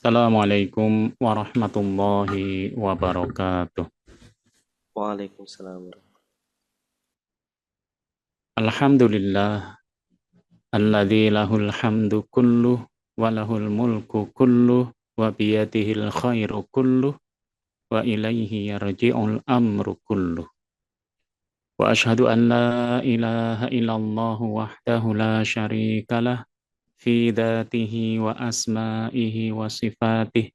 Assalamualaikum warahmatullahi wabarakatuh. Waalaikumsalam. Alhamdulillah, alladzi lahul hamdu kulluh wa lahul mulku kulluh wa biyadihil khairu kulluh wa ilaihi yarji'ul amru kulluh. Wa ashhadu an la ilaha illallah wahdahu la syarika lah fi dzatihi wa asma'ihi wa sifatih.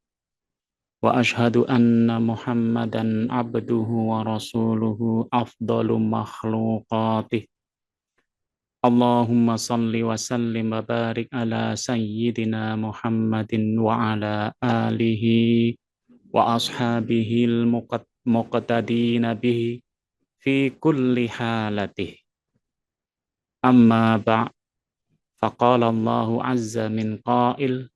Wa ashhadu anna Muhammadan abduhu wa rasuluhu afdalu makhluqatih. Allahumma salli wa sallim wa barik ala sayyidina Muhammadin wa ala alihi wa ashabihi al-muqtadina bihi fi kulli halatih. Amma ba' faqala Allahu azza min qail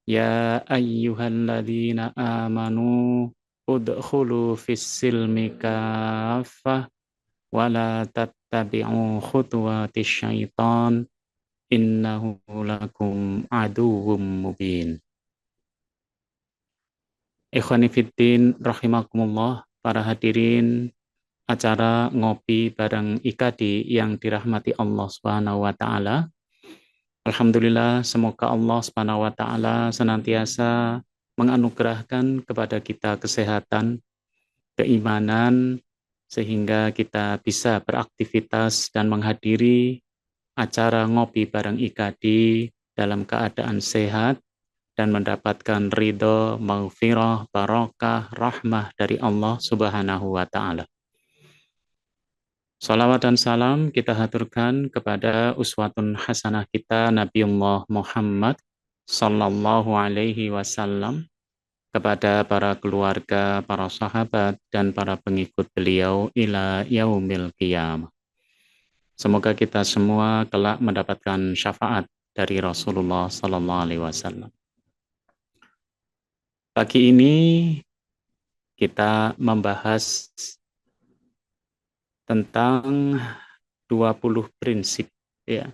ya ayyuhalladzina amanu udkhulu fis silmi kaffah wa la tattabi'u khutuwatis syaitan innahu lakum aduwwum mubin. Ikhwani fiddin rahimakumullah, para hadirin acara ngopi bareng IKADI yang dirahmati Allah Subhanahu wa taala. Alhamdulillah, semoga Allah Subhanahu wa taala senantiasa menganugerahkan kepada kita kesehatan, keimanan, sehingga kita bisa beraktivitas dan menghadiri acara ngopi bareng IKADI dalam keadaan sehat dan mendapatkan ridho, maghfirah, barokah, rahmah dari Allah Subhanahu wa taala. Salawat dan salam kita haturkan kepada uswatun hasanah kita Nabiullah Muhammad sallallahu alaihi wasallam, kepada para keluarga, para sahabat, dan para pengikut beliau ila yaumil qiyamah. Semoga kita semua kelak mendapatkan syafaat dari Rasulullah sallallahu alaihi wasallam. Pagi ini kita membahas tentang 20 prinsip ya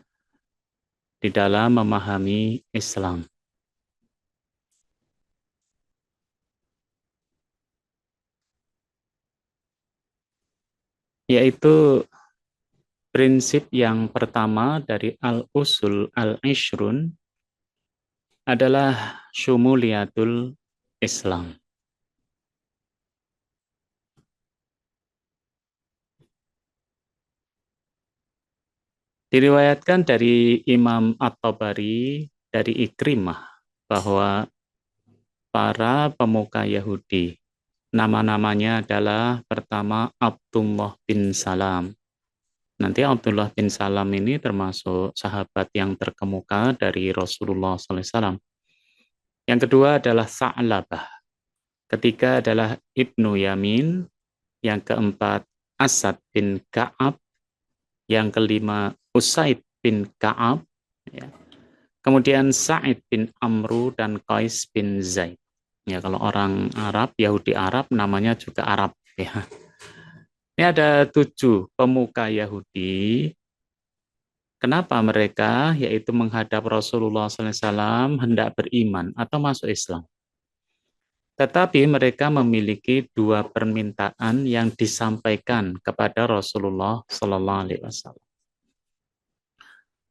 di dalam memahami Islam. Yaitu prinsip yang pertama dari Al-Usul Al-Ishrun adalah syumuliyatul Islam. Diriwayatkan dari Imam At-Tabari dari Ikrimah bahwa para pemuka Yahudi, nama-namanya adalah pertama Abdullah bin Salam. Nanti Abdullah bin Salam ini termasuk sahabat yang terkemuka dari Rasulullah SAW. Yang kedua adalah Sa'labah. Ketiga adalah Ibnu Yamin. Yang keempat Asad bin Ka'ab. Yang kelima Usaid bin Ka'ab. Ya. Kemudian Sa'id bin Amru dan Qais bin Zaid. Ya, kalau orang Arab, Yahudi Arab namanya juga Arab. Ya. Ini ada 7 pemuka Yahudi. Kenapa mereka, yaitu menghadap Rasulullah SAW, hendak beriman atau masuk Islam. Tetapi mereka memiliki 2 permintaan yang disampaikan kepada Rasulullah SAW.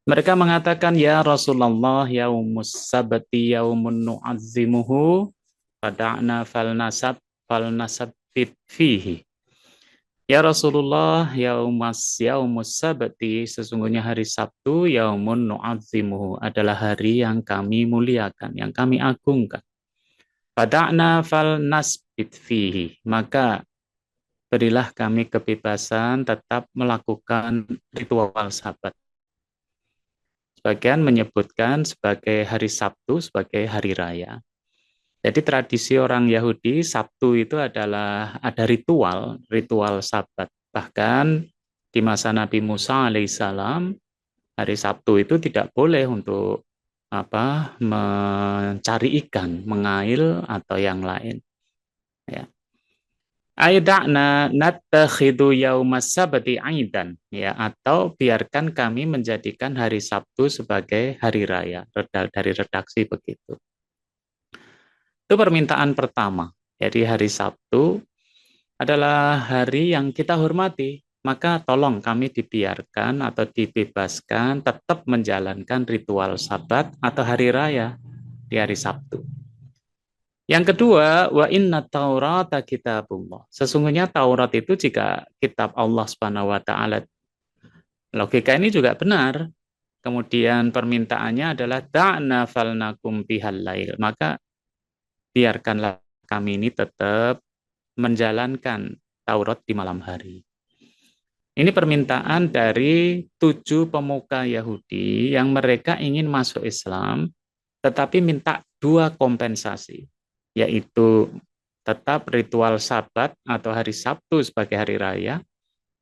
Mereka mengatakan, ya Rasulullah, yaumus sabati yaumun nu'azzimuhu, fada'na falnasab fihi. Ya Rasulullah, yaumus sabati, sesungguhnya hari Sabtu, yaumun nu'azzimuhu, adalah hari yang kami muliakan, yang kami agungkan. Fada'na falnasbit fihi, maka berilah kami kebebasan tetap melakukan ritual Sabat. Sebagian menyebutkan sebagai hari Sabtu, sebagai hari raya. Jadi tradisi orang Yahudi, Sabtu itu adalah ada ritual Sabat. Bahkan di masa Nabi Musa alaihissalam, hari Sabtu itu tidak boleh untuk mencari ikan, mengail atau yang lain. Ya. Aida'na nattakhidu yaumas sabti aidan, ya, atau biarkan kami menjadikan hari Sabtu sebagai hari raya. Dari redaksi begitu. Itu permintaan pertama. Jadi hari Sabtu adalah hari yang kita hormati. Maka tolong kami dibiarkan atau dibebaskan tetap menjalankan ritual Sabat atau hari raya di hari Sabtu. Yang kedua, wa inna Taurata kitabullah. Sesungguhnya Taurat itu jika kitab Allah Subhanahu wa taala. Logika ini juga benar. Kemudian permintaannya adalah da'na falnakum bihal lail. Maka biarkanlah kami ini tetap menjalankan Taurat di malam hari. Ini permintaan dari 7 pemuka Yahudi yang mereka ingin masuk Islam, tetapi minta 2 kompensasi, yaitu tetap ritual Sabat atau hari Sabtu sebagai hari raya,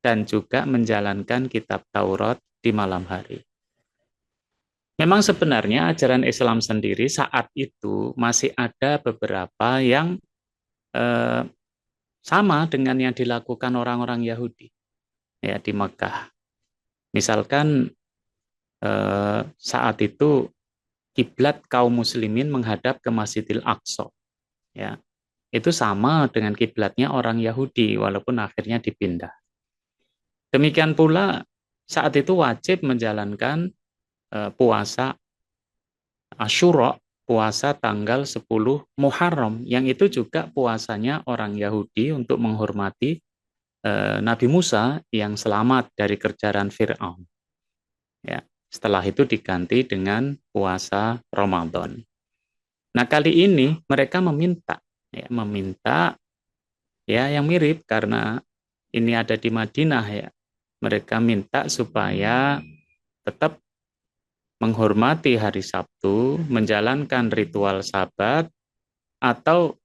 dan juga menjalankan kitab Taurat di malam hari. Memang sebenarnya ajaran Islam sendiri saat itu masih ada beberapa yang sama dengan yang dilakukan orang-orang Yahudi ya di Mekah. Misalkan saat itu kiblat kaum muslimin menghadap ke Masjidil Aqsa. Ya. Itu sama dengan kiblatnya orang Yahudi walaupun akhirnya dipindah. Demikian pula saat itu wajib menjalankan puasa Asyura, puasa tanggal 10 Muharram, yang itu juga puasanya orang Yahudi untuk menghormati Nabi Musa yang selamat dari kejaran Fir'aun. Ya, setelah itu diganti dengan puasa Ramadan. Nah, kali ini mereka meminta ya yang mirip karena ini ada di Madinah ya. Mereka minta supaya tetap menghormati hari Sabtu, menjalankan ritual Sabat, atau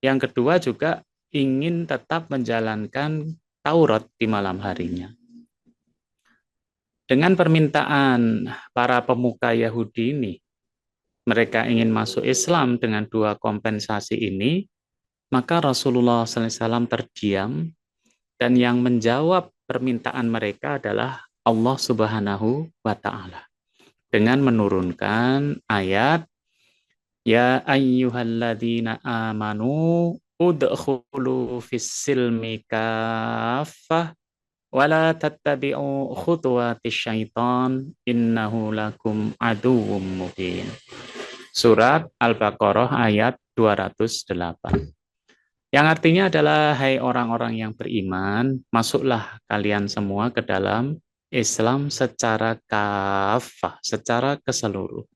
yang kedua juga ingin tetap menjalankan Taurat di malam harinya. Dengan permintaan para pemuka Yahudi ini, mereka ingin masuk Islam dengan 2 kompensasi ini, maka Rasulullah SAW terdiam, dan yang menjawab permintaan mereka adalah Allah Subhanahu wa Ta'ala dengan menurunkan ayat ya ayyuhalladzina amanu udkhulu fis silmi kaffah wala tattabi'u khutuwatis syaitan innahu lakum aduwwum mubin. Surat Al-Baqarah ayat 208. Yang artinya adalah hai orang-orang yang beriman, masuklah kalian semua ke dalam Islam secara kafah, secara keseluruhan.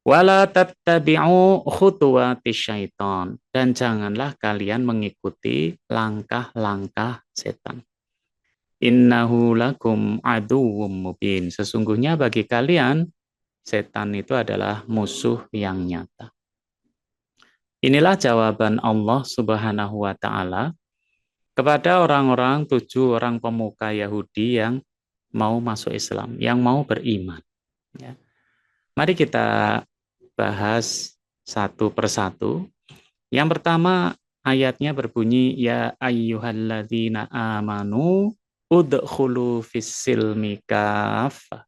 Wala tattabi'u khutuwatis syaitan, dan janganlah kalian mengikuti langkah-langkah setan. Innahu lakum aduwwum mubin. Sesungguhnya bagi kalian setan itu adalah musuh yang nyata. Inilah jawaban Allah Subhanahu wa Ta'ala kepada orang-orang 7 orang pemuka Yahudi yang mau masuk Islam, yang mau beriman. Ya. Mari kita bahas satu persatu. Yang pertama ayatnya berbunyi ya ayyuhalladzina amanu udkhulu fis-silmi kaffah.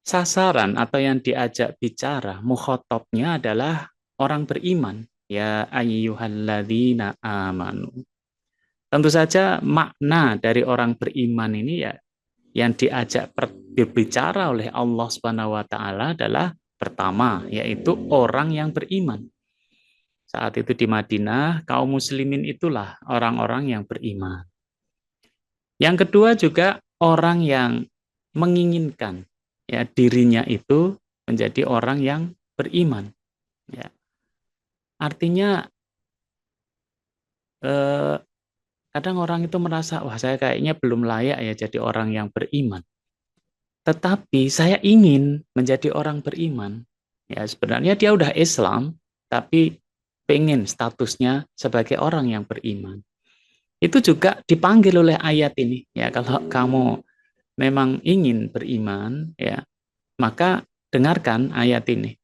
Sasaran atau yang diajak bicara, mukhatabnya adalah orang beriman. Ya ayyuhalladzina amanu. Tentu saja makna dari orang beriman ini ya yang diajak berbicara oleh Allah Subhanahu wa Ta'ala adalah pertama, yaitu orang yang beriman. Saat itu di Madinah, kaum muslimin itulah orang-orang yang beriman. Yang kedua juga orang yang menginginkan ya dirinya itu menjadi orang yang beriman. Ya. Artinya kadang orang itu merasa wah saya kayaknya belum layak ya jadi orang yang beriman. Tetapi saya ingin menjadi orang beriman. Ya sebenarnya dia udah Islam tapi pengen statusnya sebagai orang yang beriman. Itu juga dipanggil oleh ayat ini. Ya kalau kamu memang ingin beriman ya maka dengarkan ayat ini.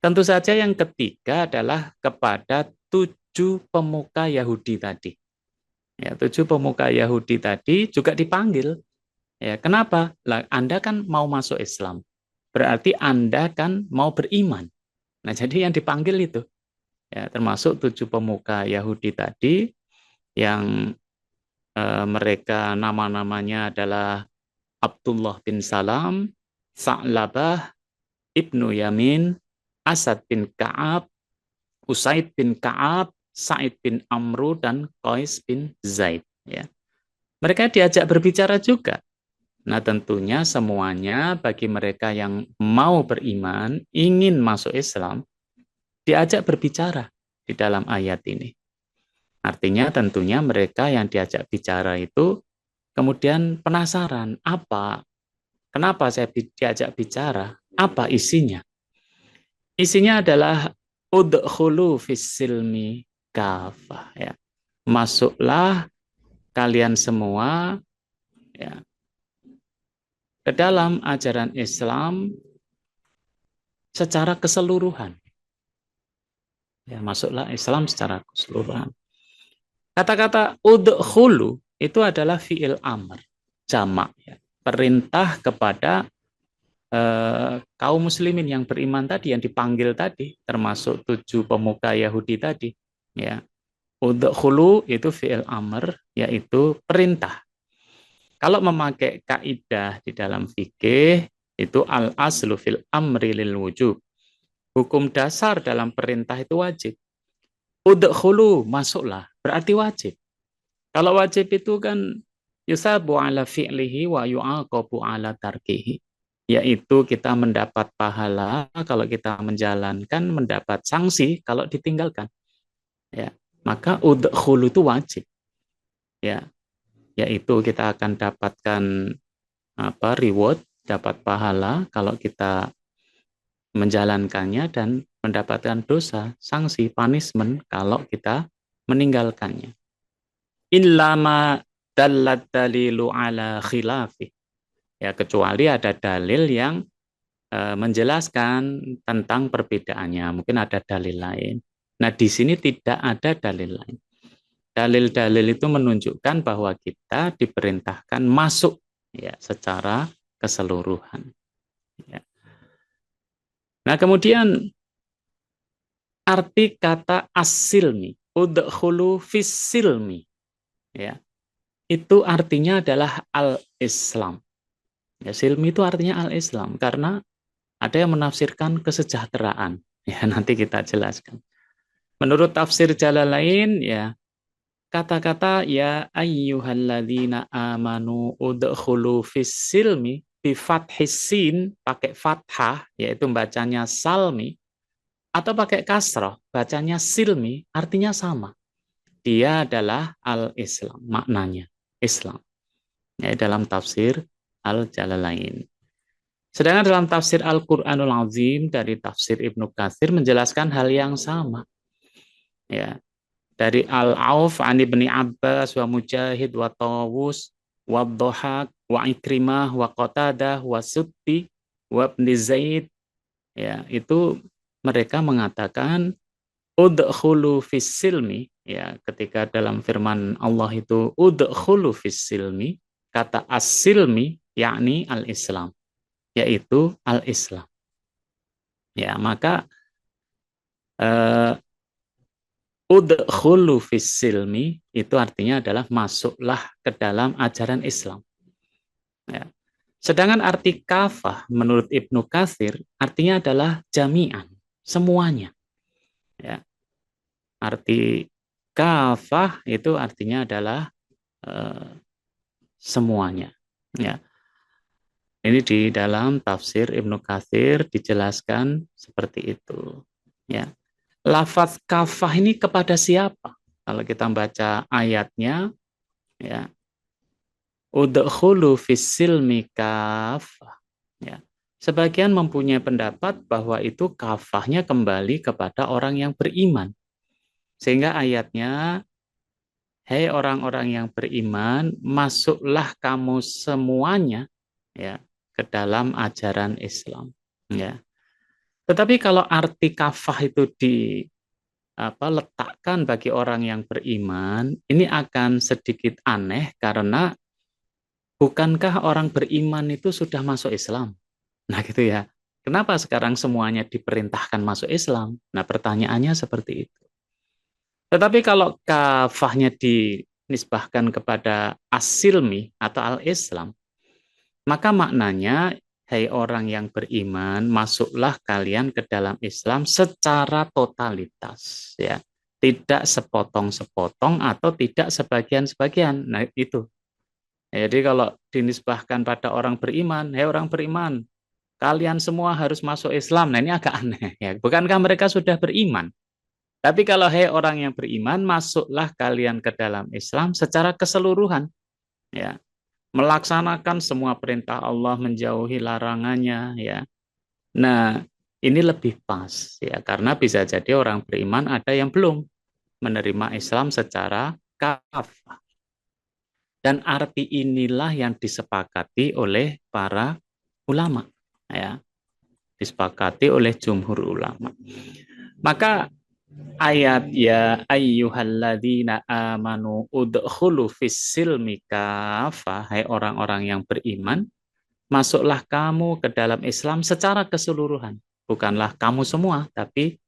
Tentu saja yang ketiga adalah kepada 7 pemuka Yahudi tadi. Ya, 7 pemuka Yahudi tadi juga dipanggil. Ya, kenapa? Lah, Anda kan mau masuk Islam. berarti Anda kan mau beriman. Nah, jadi yang dipanggil itu, ya, termasuk 7 pemuka Yahudi tadi yang mereka nama-namanya adalah Abdullah bin Salam, Sa'labah, Ibnu Yamin, Asad bin Ka'ab, Usaid bin Ka'ab, Sa'id bin Amru, dan Qais bin Zaid. Ya. Mereka diajak berbicara juga. Nah, tentunya semuanya bagi mereka yang mau beriman, ingin masuk Islam, diajak berbicara di dalam ayat ini. Artinya tentunya mereka yang diajak bicara itu kemudian penasaran, kenapa saya diajak bicara, apa isinya? Isinya adalah udkhulu fis-silmi kafah, ya. Masuklah kalian semua, ya, ke dalam ajaran Islam secara keseluruhan. Ya, masuklah Islam secara keseluruhan. Kata-kata udkhulu itu adalah fi'il amr, jamak, ya. Perintah kepada kaum muslimin yang beriman tadi, yang dipanggil tadi, termasuk 7 pemuka Yahudi tadi. Ya. Udkhulu itu fi'il amr, yaitu perintah. Kalau memakai kaidah di dalam fikih, itu al-aslu fil amri lil wujub. Hukum dasar dalam perintah itu wajib. Udkhulu, masuklah, berarti wajib. Kalau wajib itu kan yusabu ala fi'lihi wa yu'aqabu ala tarkihi. Yaitu kita mendapat pahala kalau kita menjalankan, mendapat sanksi kalau ditinggalkan. Ya, maka udkhulu itu wajib. Ya, yaitu kita akan dapatkan reward, dapat pahala kalau kita menjalankannya, dan mendapatkan dosa, sanksi, punishment kalau kita meninggalkannya. Illama dallat dalilu ala khilafi. Ya, kecuali ada dalil yang menjelaskan tentang perbedaannya. Mungkin ada dalil lain. Nah, di sini tidak ada dalil lain. Dalil-dalil itu menunjukkan bahwa kita diperintahkan masuk, ya, secara keseluruhan. Ya. Nah, kemudian arti kata as-silmi, udkhulu fis-silmi, ya, itu artinya adalah al-Islam. Ya, silmi itu artinya al-Islam, karena ada yang menafsirkan kesejahteraan. Ya, nanti kita jelaskan. Menurut tafsir Jalalain, ya, kata-kata ya ayyuhalladzina amanu udkhulu fis-silmi bi fathis sin, pakai fathah, yaitu bacanya salmi, atau pakai kasroh, bacanya silmi, artinya sama. Dia adalah al-Islam, maknanya Islam. Ya, dalam tafsir Al-Jalalain. Sedangkan dalam tafsir Al-Qur'anul Azim dari tafsir Ibnu Katsir menjelaskan hal yang sama. Ya, dari Al-Auf an Ibni Abbas wa Mujahid wa Tawus wa Dhahak wa Ikrimah wa Qatadah wa Suddi wa Ibni Zaid, ya, itu mereka mengatakan udkhulu fis silmi, ya, ketika dalam firman Allah itu udkhulu fis silmi, kata as-silmi yakni al-Islam, yaitu al-Islam. Ya, maka udkhulu fis silmi itu artinya adalah masuklah ke dalam ajaran Islam. Ya. Sedangkan arti kafah menurut Ibnu Katsir artinya adalah jami'an, semuanya. Ya. Arti kafah itu artinya adalah semuanya. Ya. Ini di dalam tafsir Ibnu Katsir dijelaskan seperti itu. Ya. Lafaz kafah ini kepada siapa? Kalau kita baca ayatnya, ya, udkhulu fis silmi kafah. Ya. Sebagian mempunyai pendapat bahwa itu kafahnya kembali kepada orang yang beriman. Sehingga ayatnya, hei orang-orang yang beriman, masuklah kamu semuanya, ya, ke dalam ajaran Islam. Ya. Tetapi kalau arti kafah itu letakkan bagi orang yang beriman, ini akan sedikit aneh karena bukankah orang beriman itu sudah masuk Islam? Nah, gitu ya. Kenapa sekarang semuanya diperintahkan masuk Islam? Nah, pertanyaannya seperti itu. Tetapi kalau kafahnya dinisbahkan kepada as-silmi atau al-Islam, maka maknanya, hai orang yang beriman, masuklah kalian ke dalam Islam secara totalitas, ya. Tidak sepotong-sepotong atau tidak sebagian-sebagian. Nah, itu. Jadi kalau dinisbahkan pada orang beriman, hai orang beriman, kalian semua harus masuk Islam. Nah, ini agak aneh, ya. Bukankah mereka sudah beriman? Tapi kalau hai orang yang beriman, masuklah kalian ke dalam Islam secara keseluruhan, ya. Melaksanakan semua perintah Allah, menjauhi larangannya, ya. Nah, ini lebih pas, ya, karena bisa jadi orang beriman ada yang belum menerima Islam secara kafah. Dan arti inilah yang disepakati oleh para ulama, ya, disepakati oleh jumhur ulama. Maka ayat ya ayyuhalladzina amanu udkhulu fis-silmi kafah, hai orang-orang yang beriman, masuklah kamu ke dalam Islam secara keseluruhan. Bukanlah kamu semua, tapi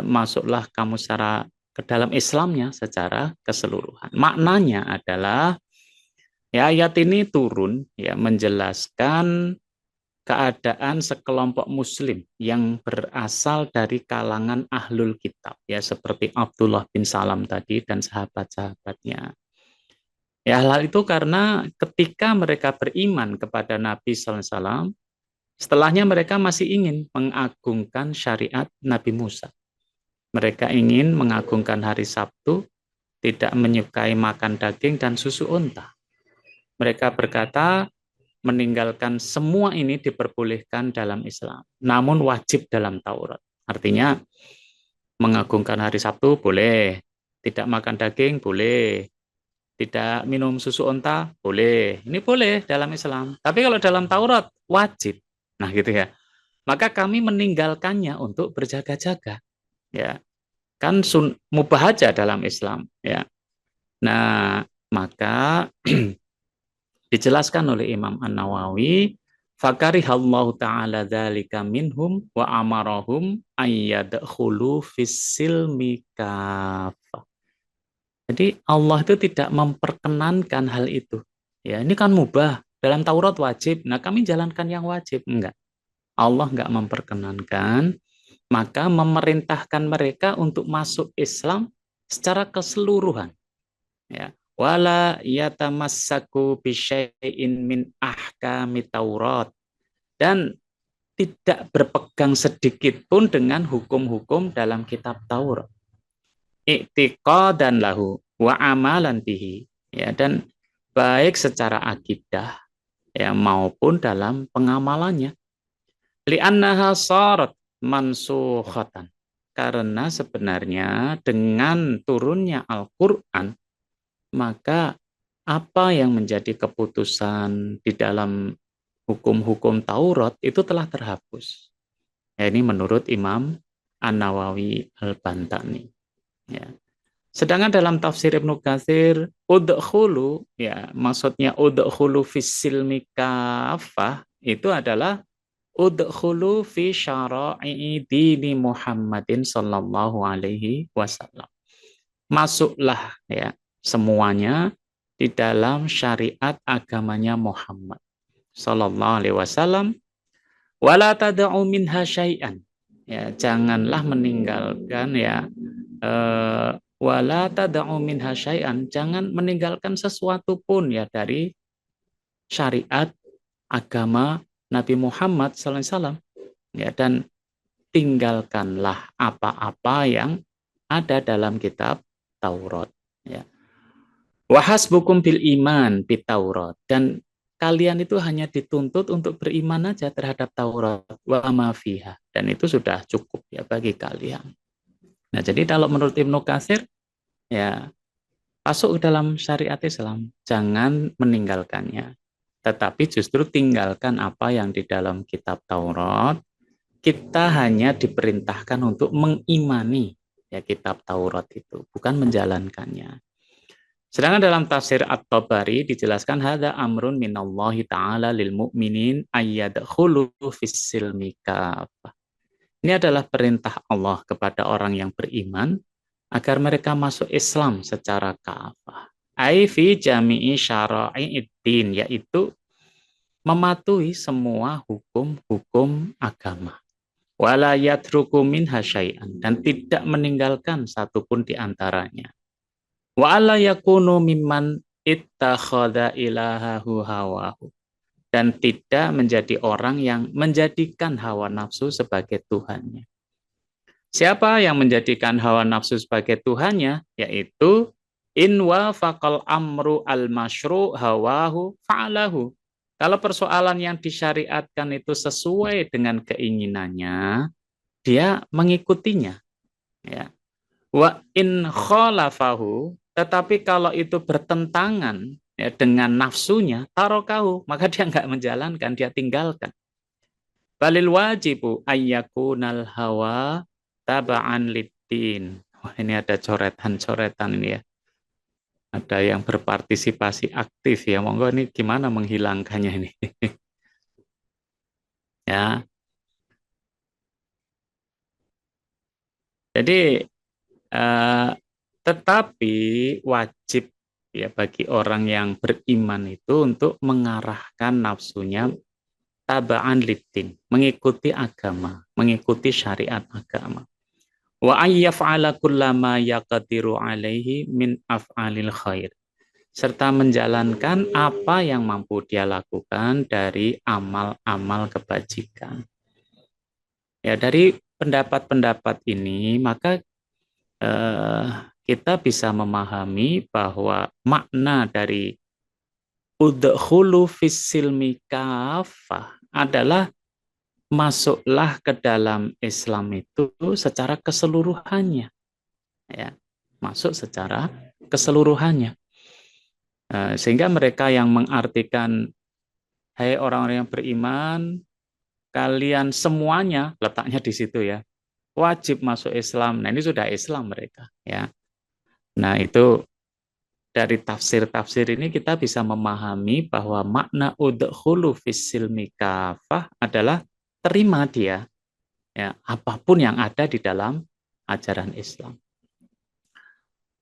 masuklah kamu secara ke dalam Islamnya secara keseluruhan. Maknanya adalah, ya, ayat ini turun, ya, menjelaskan keadaan sekelompok muslim yang berasal dari kalangan ahlul kitab, ya, seperti Abdullah bin Salam tadi dan sahabat-sahabatnya. Ya, hal itu karena ketika mereka beriman kepada Nabi SAW, setelahnya mereka masih ingin mengagungkan syariat Nabi Musa. Mereka ingin mengagungkan hari Sabtu, tidak menyukai makan daging dan susu unta. Mereka berkata, meninggalkan semua ini diperbolehkan dalam Islam, namun wajib dalam Taurat. Artinya, mengagungkan hari Sabtu boleh, tidak makan daging boleh, tidak minum susu unta boleh. Ini boleh dalam Islam. Tapi kalau dalam Taurat wajib. Nah, gitu ya. Maka kami meninggalkannya untuk berjaga-jaga. Ya, kan mubah aja dalam Islam. Ya. Nah, maka dijelaskan oleh Imam An-Nawawi, fakarihallahu ta'ala dzalika minhum wa amarahum ayyadkhulu fis-silmi kafah. Jadi Allah itu tidak memperkenankan hal itu. Ya, ini kan mubah, dalam Taurat wajib. Nah, kami jalankan yang wajib. Enggak. Allah enggak memperkenankan, maka memerintahkan mereka untuk masuk Islam secara keseluruhan. Ya. Wala yatamassaku bisyai'in min ahkami Taurat, dan tidak berpegang sedikit pun dengan hukum-hukum dalam kitab Taurat. I'tiqadan lahu wa amalan bihi, ya, dan baik secara akidah, ya, maupun dalam pengamalannya. Li'annaha sarat mansukhatan, karena sebenarnya dengan turunnya Al-Qur'an, maka apa yang menjadi keputusan di dalam hukum-hukum Taurat itu telah terhapus. Ya, ini menurut Imam An-Nawawi Al-Bantani. Ya. Sedangkan dalam tafsir Ibnu Katsir, udkhulu, ya, maksudnya udkhulu fis silmi kafah, itu adalah udkhulu fi syara'i dini Muhammadin sallallahu alaihi wasallam. Masuklah, ya, semuanya di dalam syariat agamanya Muhammad sallallahu alaihi wasallam. Wala tad'u minha syai'an. Ya, janganlah meninggalkan, ya, wala tad'u minha syai'an, jangan meninggalkan sesuatu pun, ya, dari syariat agama Nabi Muhammad SAW, ya, dan tinggalkanlah apa-apa yang ada dalam kitab Taurat, ya. Wa hasbukum bil iman bit Taurat, dan kalian itu hanya dituntut untuk beriman aja terhadap Taurat wa ma fiha, dan itu sudah cukup, ya, bagi kalian. Nah, jadi kalau menurut Ibnu Katsir, ya, masuk ke dalam syariat Islam, jangan meninggalkannya. Tetapi justru tinggalkan apa yang di dalam kitab Taurat. Kita hanya diperintahkan untuk mengimani, ya, kitab Taurat itu, bukan menjalankannya. Sedangkan dalam tafsir At-Tabari dijelaskan hadza amrun minallahi ta'ala lil mu'minin ayyadkhulu fis-silmi kafah. Ini adalah perintah Allah kepada orang yang beriman agar mereka masuk Islam secara kafah. Ai fi jami'i syara'i'id-din, yaitu mematuhi semua hukum-hukum agama. Wala yatruku minha syai'an, dan tidak meninggalkan satupun di antaranya. Wa alla yakunu mimman ittakhadha ilahahu hawahu, dan tidak menjadi orang yang menjadikan hawa nafsu sebagai Tuhannya. Siapa yang menjadikan hawa nafsu sebagai Tuhannya? Yaitu in wafaqal amru al-masyru' hawahu fa'alahu. Kalau persoalan yang disyariatkan itu sesuai dengan keinginannya, dia mengikutinya. Ya. Wa in khalafahu, tetapi kalau itu bertentangan ya, dengan nafsunya, tarokahu, maka dia nggak menjalankan, dia tinggalkan. Balil wajibu ayyakunal hawa taba'an liddin. Wah, ini ada coretan-coretan ini ya. Ada yang berpartisipasi aktif ya. Monggo ini gimana menghilangkannya ini. Ya. Jadi tetapi wajib ya bagi orang yang beriman itu untuk mengarahkan nafsunya taba'an liddin, mengikuti agama, mengikuti syariat agama. Wa ayyaf'ala kullama yaqdiru alaihi min af'alil khair, serta menjalankan apa yang mampu dia lakukan dari amal-amal kebajikan. Ya, dari pendapat-pendapat ini maka kita bisa memahami bahwa makna dari udkhulu fis-silmi kafah adalah masuklah ke dalam Islam itu secara keseluruhannya, ya, masuk secara keseluruhannya. Sehingga mereka yang mengartikan, hai orang-orang yang beriman, kalian semuanya, letaknya di situ ya, wajib masuk Islam. Nah, ini sudah Islam mereka, ya. Nah, itu dari tafsir-tafsir ini kita bisa memahami bahwa makna udkhulu fis-silmi kafah adalah terima dia, ya, apapun yang ada di dalam ajaran Islam.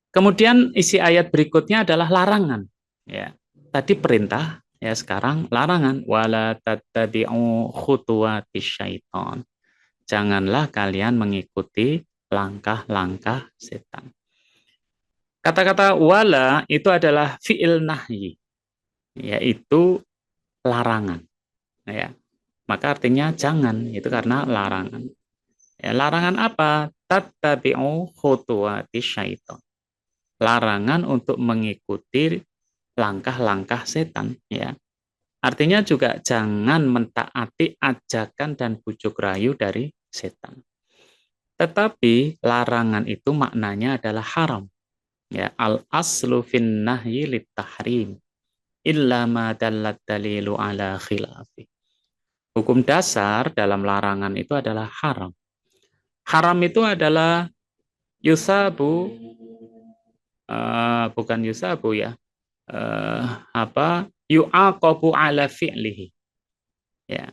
Kemudian isi ayat berikutnya adalah larangan, ya. Tadi perintah, ya, sekarang larangan. Wala tattabi'u khutuwatis syaitan. Janganlah kalian mengikuti langkah-langkah setan. Kata-kata wala itu adalah fi'il nahyi, yaitu larangan. Ya. Maka artinya jangan, itu karena larangan. Ya, larangan apa? Tattabi'u khutuwatis syaitan. Larangan untuk mengikuti langkah-langkah setan. Ya. Artinya juga jangan mentaati ajakan dan bujuk rayu dari setan. Tetapi larangan itu maknanya adalah haram. Ya, al aslu fin nahyi lit tahrim illa ma dallat dalilu ala khilafi. Hukum dasar dalam larangan itu adalah haram. Haram itu adalah yusabu, bukan yusabu ya, yu'aqabu ala fi'lihi. Ya,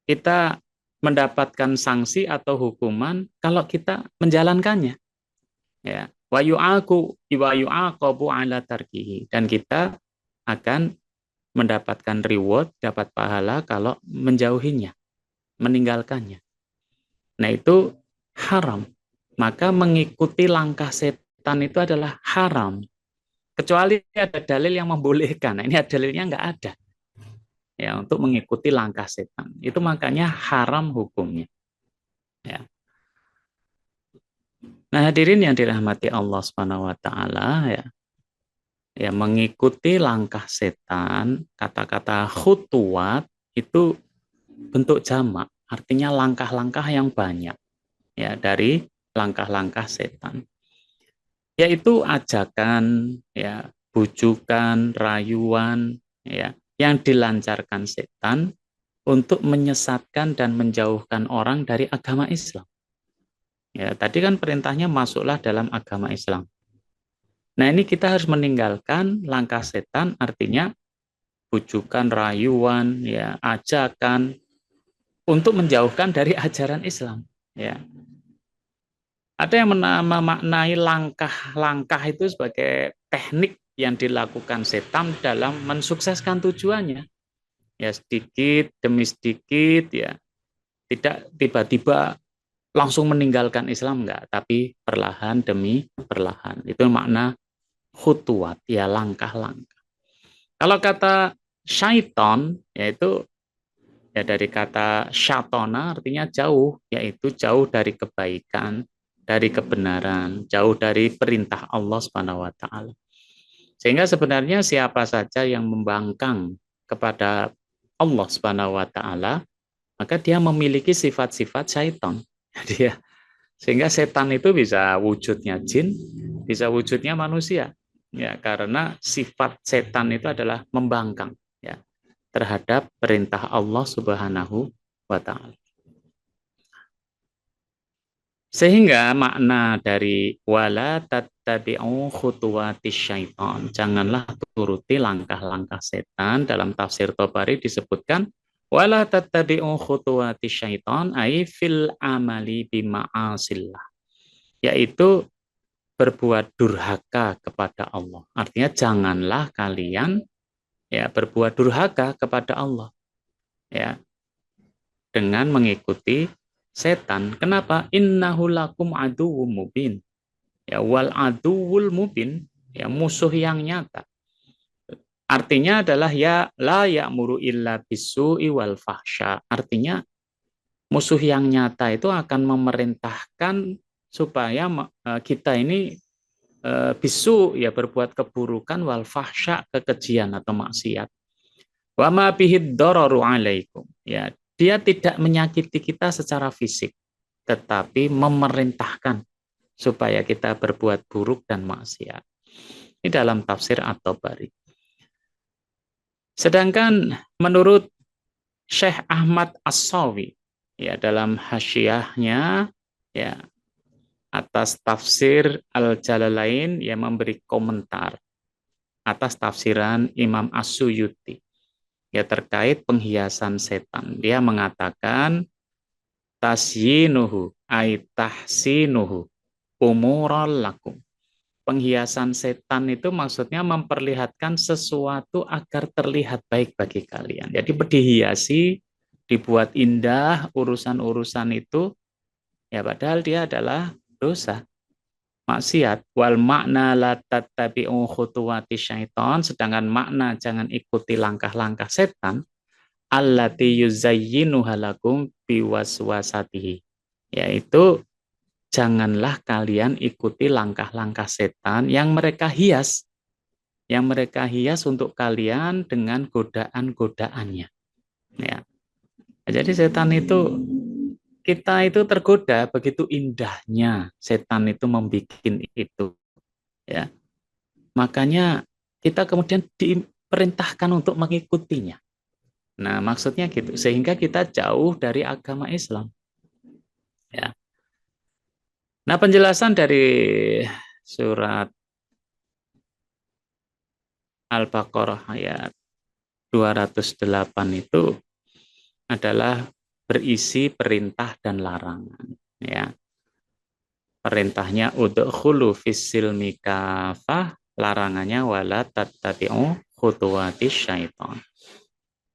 kita mendapatkan sanksi atau hukuman kalau kita menjalankannya. Ya, wa yu'aqabu ala tarkihi, dan kita akan mendapatkan reward, dapat pahala kalau menjauhinya, meninggalkannya. Nah, itu haram. Maka mengikuti langkah setan itu adalah haram. Kecuali ada dalil yang membolehkan. Nah, ini dalilnya nggak ada. Ya, untuk mengikuti langkah setan. Itu makanya haram hukumnya. Ya. Nah, hadirin yang dirahmati Allah Subhanahu wa taala, ya. Ya, mengikuti langkah setan, kata-kata khutuwat itu bentuk jamak, artinya langkah-langkah yang banyak, ya, dari langkah-langkah setan, yaitu ajakan, ya, bujukan, rayuan, ya, yang dilancarkan setan untuk menyesatkan dan menjauhkan orang dari agama Islam. Ya, tadi kan perintahnya masuklah dalam agama Islam. Nah, ini kita harus meninggalkan langkah setan, artinya bujukan, rayuan, ya, ajakan untuk menjauhkan dari ajaran Islam. Ya, ada yang memaknai langkah-langkah itu sebagai teknik yang dilakukan setan dalam mensukseskan tujuannya. Ya, sedikit demi sedikit, ya, tidak tiba-tiba langsung meninggalkan Islam, enggak, tapi perlahan demi perlahan. Itu makna khutuwat, ya, langkah-langkah. Kalau kata syaiton, yaitu ya dari kata syatona, artinya jauh, yaitu jauh dari kebaikan, dari kebenaran, jauh dari perintah Allah Subhanahu wa taala. Sehingga sebenarnya siapa saja yang membangkang kepada Allah Subhanahu wa taala, maka dia memiliki sifat-sifat syaiton. Jadi ya, sehingga setan itu bisa wujudnya jin, bisa wujudnya manusia. Ya, karena sifat setan itu adalah membangkang, ya, terhadap perintah Allah Subhanahu wa taala. Sehingga makna dari wala tattabi'u khutuwatis syaitan, janganlah turuti langkah-langkah setan, dalam tafsir Tabari disebutkan wala tattabi'u khutuwatis syaitan ay fil amali bima'asillah, yaitu berbuat durhaka kepada Allah. Artinya janganlah kalian, ya, berbuat durhaka kepada Allah, ya, dengan mengikuti setan. Kenapa? Innahu lakum aduwwum mubin. Ya, wal aduwwul mubin, ya, musuh yang nyata. Artinya adalah ya la ya'muru illa bisu'i wal fahsya. Artinya musuh yang nyata itu akan memerintahkan supaya kita ini bisu, ya, berbuat keburukan, wal fahsya, kekejian atau maksiat. Wa ma bihid dararu alaikum. Ya, dia tidak menyakiti kita secara fisik, tetapi memerintahkan supaya kita berbuat buruk dan maksiat. Ini dalam tafsir At-Tabari. Sedangkan menurut Syekh Ahmad As-Sawi, ya, dalam hasyiahnya, ya, atas tafsir Al-Jalalain, yang memberi komentar atas tafsiran Imam As-Suyuti, ya, terkait penghiasan setan. Dia mengatakan tasyinuhu ay tahsinuhu umural lakum. Penghiasan setan itu maksudnya memperlihatkan sesuatu agar terlihat baik bagi kalian. Jadi dihiasi, dibuat indah urusan-urusan itu, ya, padahal dia adalah dosa, maksiat. Wal makna la tattabi'u khutuwati syaiton, sedangkan makna jangan ikuti langkah-langkah setan, allati yuzayyinu halakum biwaswasatihi, yaitu janganlah kalian ikuti langkah-langkah setan yang mereka hias, untuk kalian dengan godaan-godaannya. Ya. Jadi setan itu, kita itu tergoda, begitu indahnya setan itu membuat itu. Ya. Makanya kita kemudian diperintahkan untuk mengikutinya. Nah, maksudnya gitu, sehingga kita jauh dari agama Islam. Ya. Nah, penjelasan dari surat Al-Baqarah ayat 208 itu adalah berisi perintah dan larangan. Ya. Perintahnya udkhulu fis-silmi kafah, larangannya wala tattabi'u khutuwatis syaitan.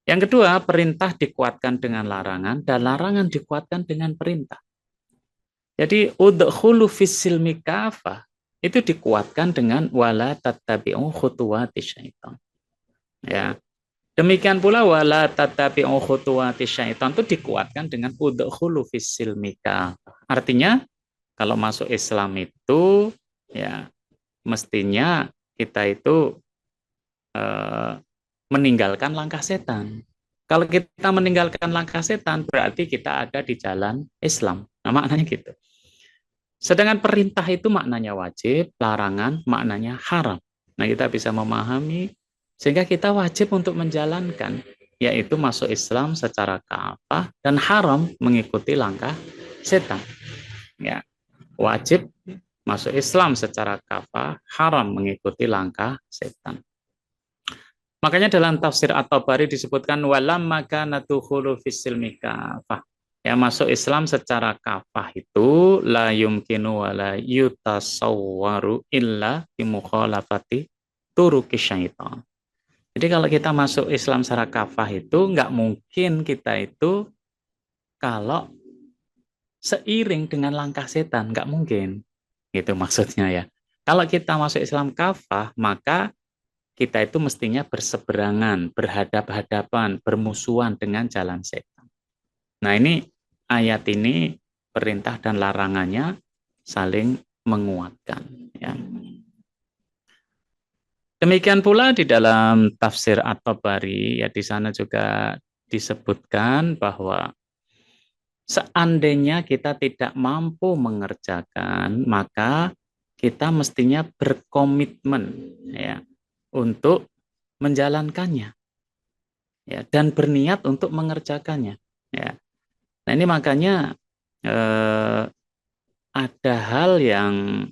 Yang kedua, perintah dikuatkan dengan larangan dan larangan dikuatkan dengan perintah. Jadi udkhulu fis-silmi kafah itu dikuatkan dengan wala tattabi'u khutuwatis syaitan. Ya. Demikian pula wala tattabi'u khutuwatis syaitan itu dikuatkan dengan udkhulu fis-silmi kafah. Artinya kalau masuk Islam itu, ya, mestinya kita itu meninggalkan langkah setan. Kalau kita meninggalkan langkah setan, berarti kita ada di jalan Islam. Nah, maknanya gitu. Sedangkan perintah itu maknanya wajib, larangan maknanya haram. Nah, kita bisa memahami sehingga kita wajib untuk menjalankan, yaitu masuk Islam secara kafah, dan haram mengikuti langkah setan. Ya, wajib masuk Islam secara kafah, haram mengikuti langkah setan. Makanya dalam tafsir At-Tabari disebutkan walamma kana dukhulu fis-silmi kafah. Ya, masuk Islam secara kafah itu la yumkinu wa la yutasawwaru illa bi mukhalafati turuqi syaitan. Jadi kalau kita masuk Islam secara kafah itu nggak mungkin kita itu kalau seiring dengan langkah setan, nggak mungkin. Gitu maksudnya ya. Kalau kita masuk Islam kafah, maka kita itu mestinya berseberangan, berhadap-hadapan, bermusuhan dengan jalan setan. Nah ini ayat ini perintah dan larangannya saling menguatkan. Ya. Demikian pula di dalam tafsir At-Tabari, ya di sana juga disebutkan bahwa seandainya kita tidak mampu mengerjakan, maka kita mestinya berkomitmen ya untuk menjalankannya ya dan berniat untuk mengerjakannya ya. Nah ini makanya ada hal yang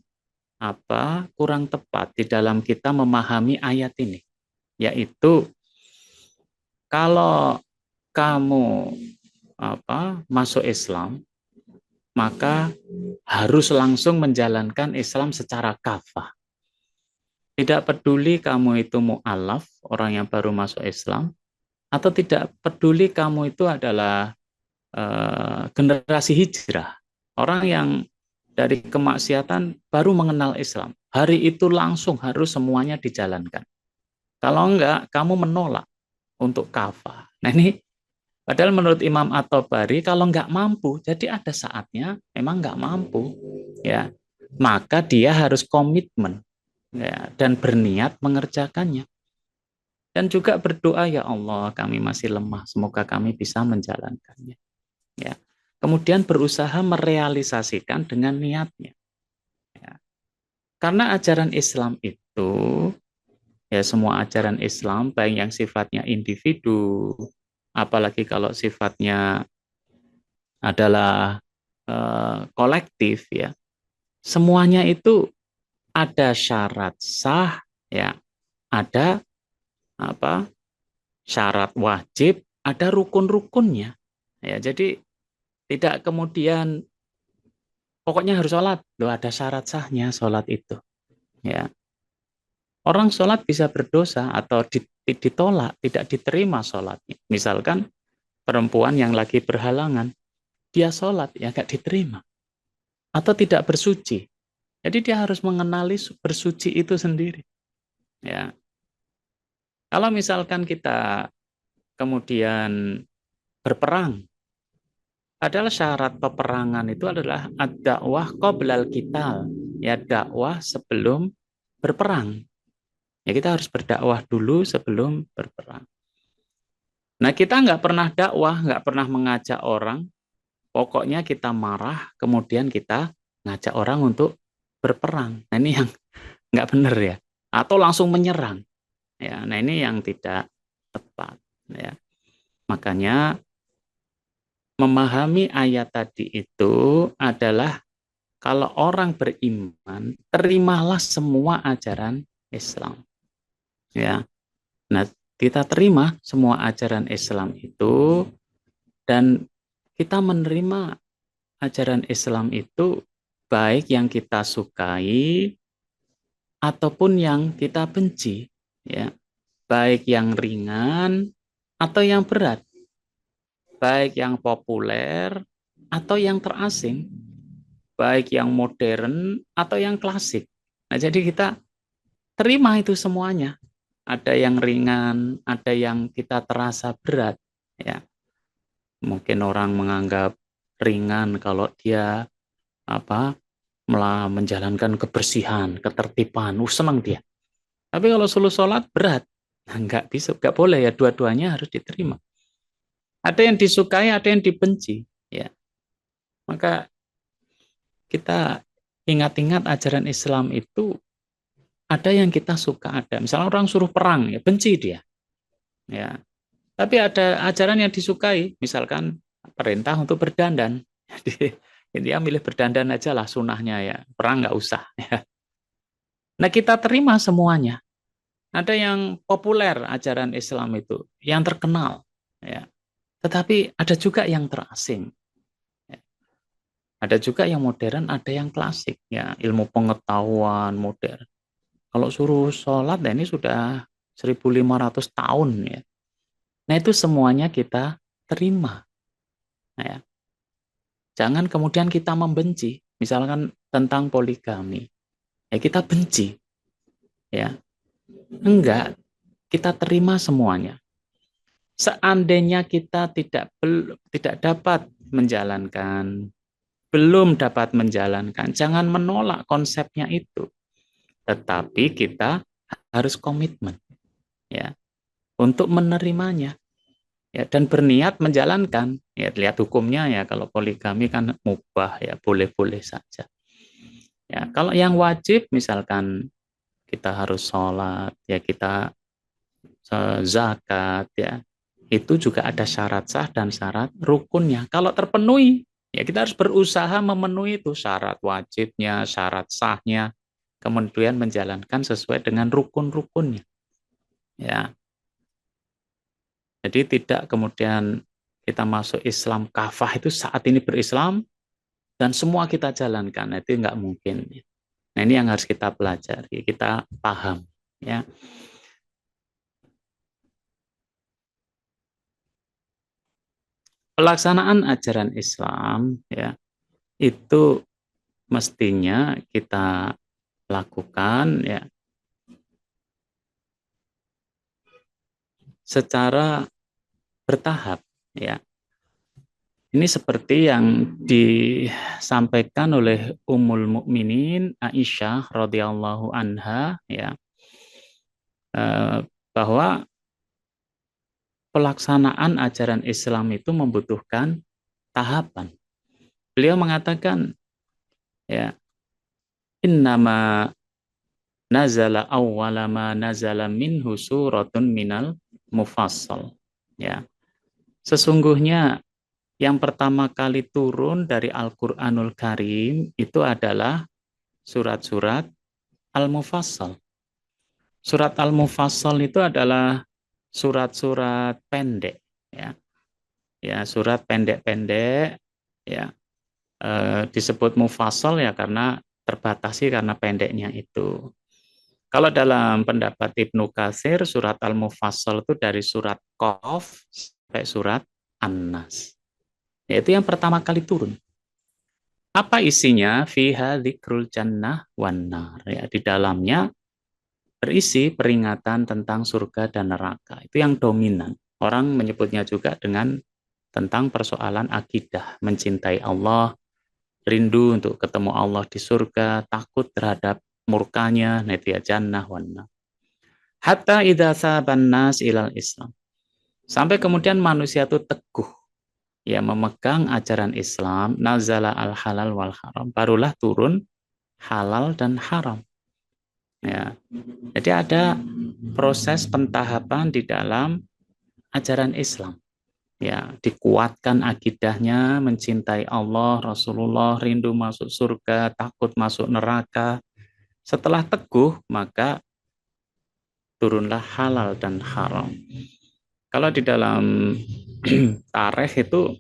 kurang tepat di dalam kita memahami ayat ini, yaitu kalau kamu masuk Islam maka harus langsung menjalankan Islam secara kafah. Tidak peduli kamu itu mu'alaf, orang yang baru masuk Islam, atau tidak peduli kamu itu adalah generasi hijrah, orang yang dari kemaksiatan baru mengenal Islam. Hari itu langsung harus semuanya dijalankan. Kalau enggak, kamu menolak untuk kafah. Nah ini, padahal menurut Imam At-Tabari, kalau enggak mampu, jadi ada saatnya memang enggak mampu, ya maka dia harus komitmen ya, dan berniat mengerjakannya. Dan juga berdoa, ya Allah, kami masih lemah, semoga kami bisa menjalankannya. Ya. Kemudian berusaha merealisasikan dengan niatnya. Ya. Karena ajaran Islam itu, ya semua ajaran Islam, baik yang sifatnya individu, apalagi kalau sifatnya adalah kolektif, ya, semuanya itu ada syarat sah, ya, ada syarat wajib, ada rukun-rukunnya. Ya, jadi tidak kemudian pokoknya harus sholat, loh ada syarat sahnya sholat itu. Ya, orang sholat bisa berdosa atau ditolak, tidak diterima sholatnya. Misalkan perempuan yang lagi berhalangan, dia sholat ya nggak diterima atau tidak bersuci. Jadi dia harus mengenali bersuci itu sendiri. Ya, kalau misalkan kita kemudian berperang, adalah syarat peperangan itu adalah ad-dakwah qoblal qital, ya dakwah sebelum berperang. Ya kita harus berdakwah dulu sebelum berperang. Nah kita nggak pernah dakwah, nggak pernah mengajak orang, pokoknya kita marah, kemudian kita ngajak orang untuk berperang. Nah ini yang nggak benar ya. Atau langsung menyerang. Ya, nah ini yang tidak tepat. Ya. Makanya memahami ayat tadi itu adalah kalau orang beriman, terimalah semua ajaran Islam. Ya. Nah, kita terima semua ajaran Islam itu dan kita menerima ajaran Islam itu baik yang kita sukai ataupun yang kita benci, ya. Baik yang ringan atau yang berat. Baik yang populer atau yang terasing. Baik yang modern atau yang klasik. Nah, jadi kita terima itu semuanya. Ada yang ringan, ada yang kita terasa berat, ya. Mungkin orang menganggap ringan kalau dia menjalankan kebersihan, ketertiban, senang dia. Tapi kalau suruh sholat berat, nah, nggak bisa, nggak boleh ya, dua-duanya harus diterima. Ada yang disukai, ada yang dibenci, ya. Maka kita ingat-ingat ajaran Islam itu ada yang kita suka, ada. Misalnya orang suruh perang, ya benci dia, ya. Tapi ada ajaran yang disukai, misalkan perintah untuk berdandan. Jadi Dia milih berdandan aja lah sunahnya ya. Perang nggak usah. Nah kita terima semuanya. Ada yang populer ajaran Islam itu, yang terkenal. Ya. Tetapi ada juga yang terasing. Ya. Ada juga yang modern, ada yang klasik. Ya, ilmu pengetahuan modern. Kalau suruh sholat, nah ini sudah 1.500 tahun. Ya. Nah itu semuanya kita terima. Nah, ya. Jangan kemudian kita membenci. Misalkan tentang poligami. Ya kita benci. Ya, enggak, kita terima semuanya. Seandainya kita tidak dapat menjalankan, belum dapat menjalankan, jangan menolak konsepnya itu. Tetapi kita harus komitmen ya untuk menerimanya ya dan berniat menjalankan. Ya lihat hukumnya ya, kalau poligami kan mubah ya, boleh-boleh saja. Ya, kalau yang wajib misalkan kita harus sholat, ya kita zakat, ya itu juga ada syarat sah dan syarat rukunnya. Kalau terpenuhi, ya kita harus berusaha memenuhi itu syarat wajibnya, syarat sahnya, kemudian menjalankan sesuai dengan rukun-rukunnya. Ya, jadi tidak kemudian kita masuk Islam kafah itu saat ini berislam dan semua kita jalankan, nah, itu nggak mungkin. Nah ini yang harus kita pelajari, kita paham. Ya, pelaksanaan ajaran Islam ya itu mestinya kita lakukan ya secara bertahap ya. Ini seperti yang disampaikan oleh Ummul Mukminin Aisyah radhiyallahu anha ya, bahwa pelaksanaan ajaran Islam itu membutuhkan tahapan. Beliau mengatakan ya, innama nazala awwala ma nazala minhu suratun minal mufassal. Ya. Sesungguhnya yang pertama kali turun dari Al-Qur'anul Karim itu adalah surat-surat Al-Mufassal. Surat Al-Mufassal itu adalah surat-surat pendek ya. Ya, surat pendek-pendek ya. Disebut mufassal ya karena terbatasi karena pendeknya itu. Kalau dalam pendapat Ibnu Katsir, surat Al-Mufassal itu dari surat Qaf sampai surat An-Nas. Yaitu yang pertama kali turun. Apa isinya? Fiha dzikrul jannah wan nar. Ya, di dalamnya berisi peringatan tentang surga dan neraka. Itu yang dominan. Orang menyebutnya juga dengan tentang persoalan akidah, mencintai Allah, rindu untuk ketemu Allah di surga, takut terhadap murkanya, netiya jannah wan. Hatta idza saban nas ilal Islam. Sampai kemudian manusia itu teguh ya memegang ajaran Islam, nazala al halal wal haram, barulah turun halal dan haram. Ya. Jadi ada proses pentahapan di dalam ajaran Islam. Ya, dikuatkan akidahnya, mencintai Allah, Rasulullah, rindu masuk surga, takut masuk neraka. Setelah teguh, maka turunlah halal dan haram. Kalau di dalam tarikh itu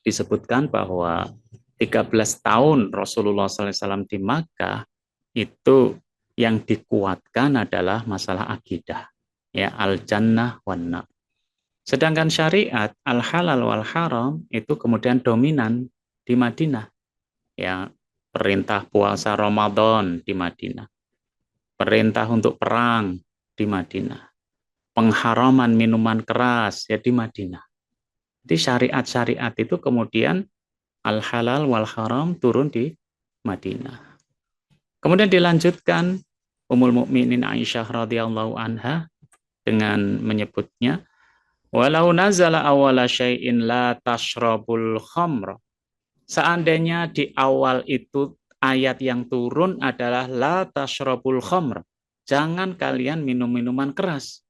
disebutkan bahwa 13 tahun Rasulullah SAW di Makkah itu yang dikuatkan adalah masalah akidah, ya al-jannah wan nar. Sedangkan syariat al-halal wal haram itu kemudian dominan di Madinah, ya perintah puasa Ramadan di Madinah, perintah untuk perang di Madinah, pengharaman minuman keras ya di Madinah. Jadi syariat-syariat itu kemudian al-halal wal haram turun di Madinah. Kemudian dilanjutkan Ummul Mukminin Aisyah radhiyallahu anha dengan menyebutnya, walau nazala awwala syai'in la tashrabul khamra. Seandainya di awal itu ayat yang turun adalah la tashrabul khamra. Jangan kalian minum minuman keras.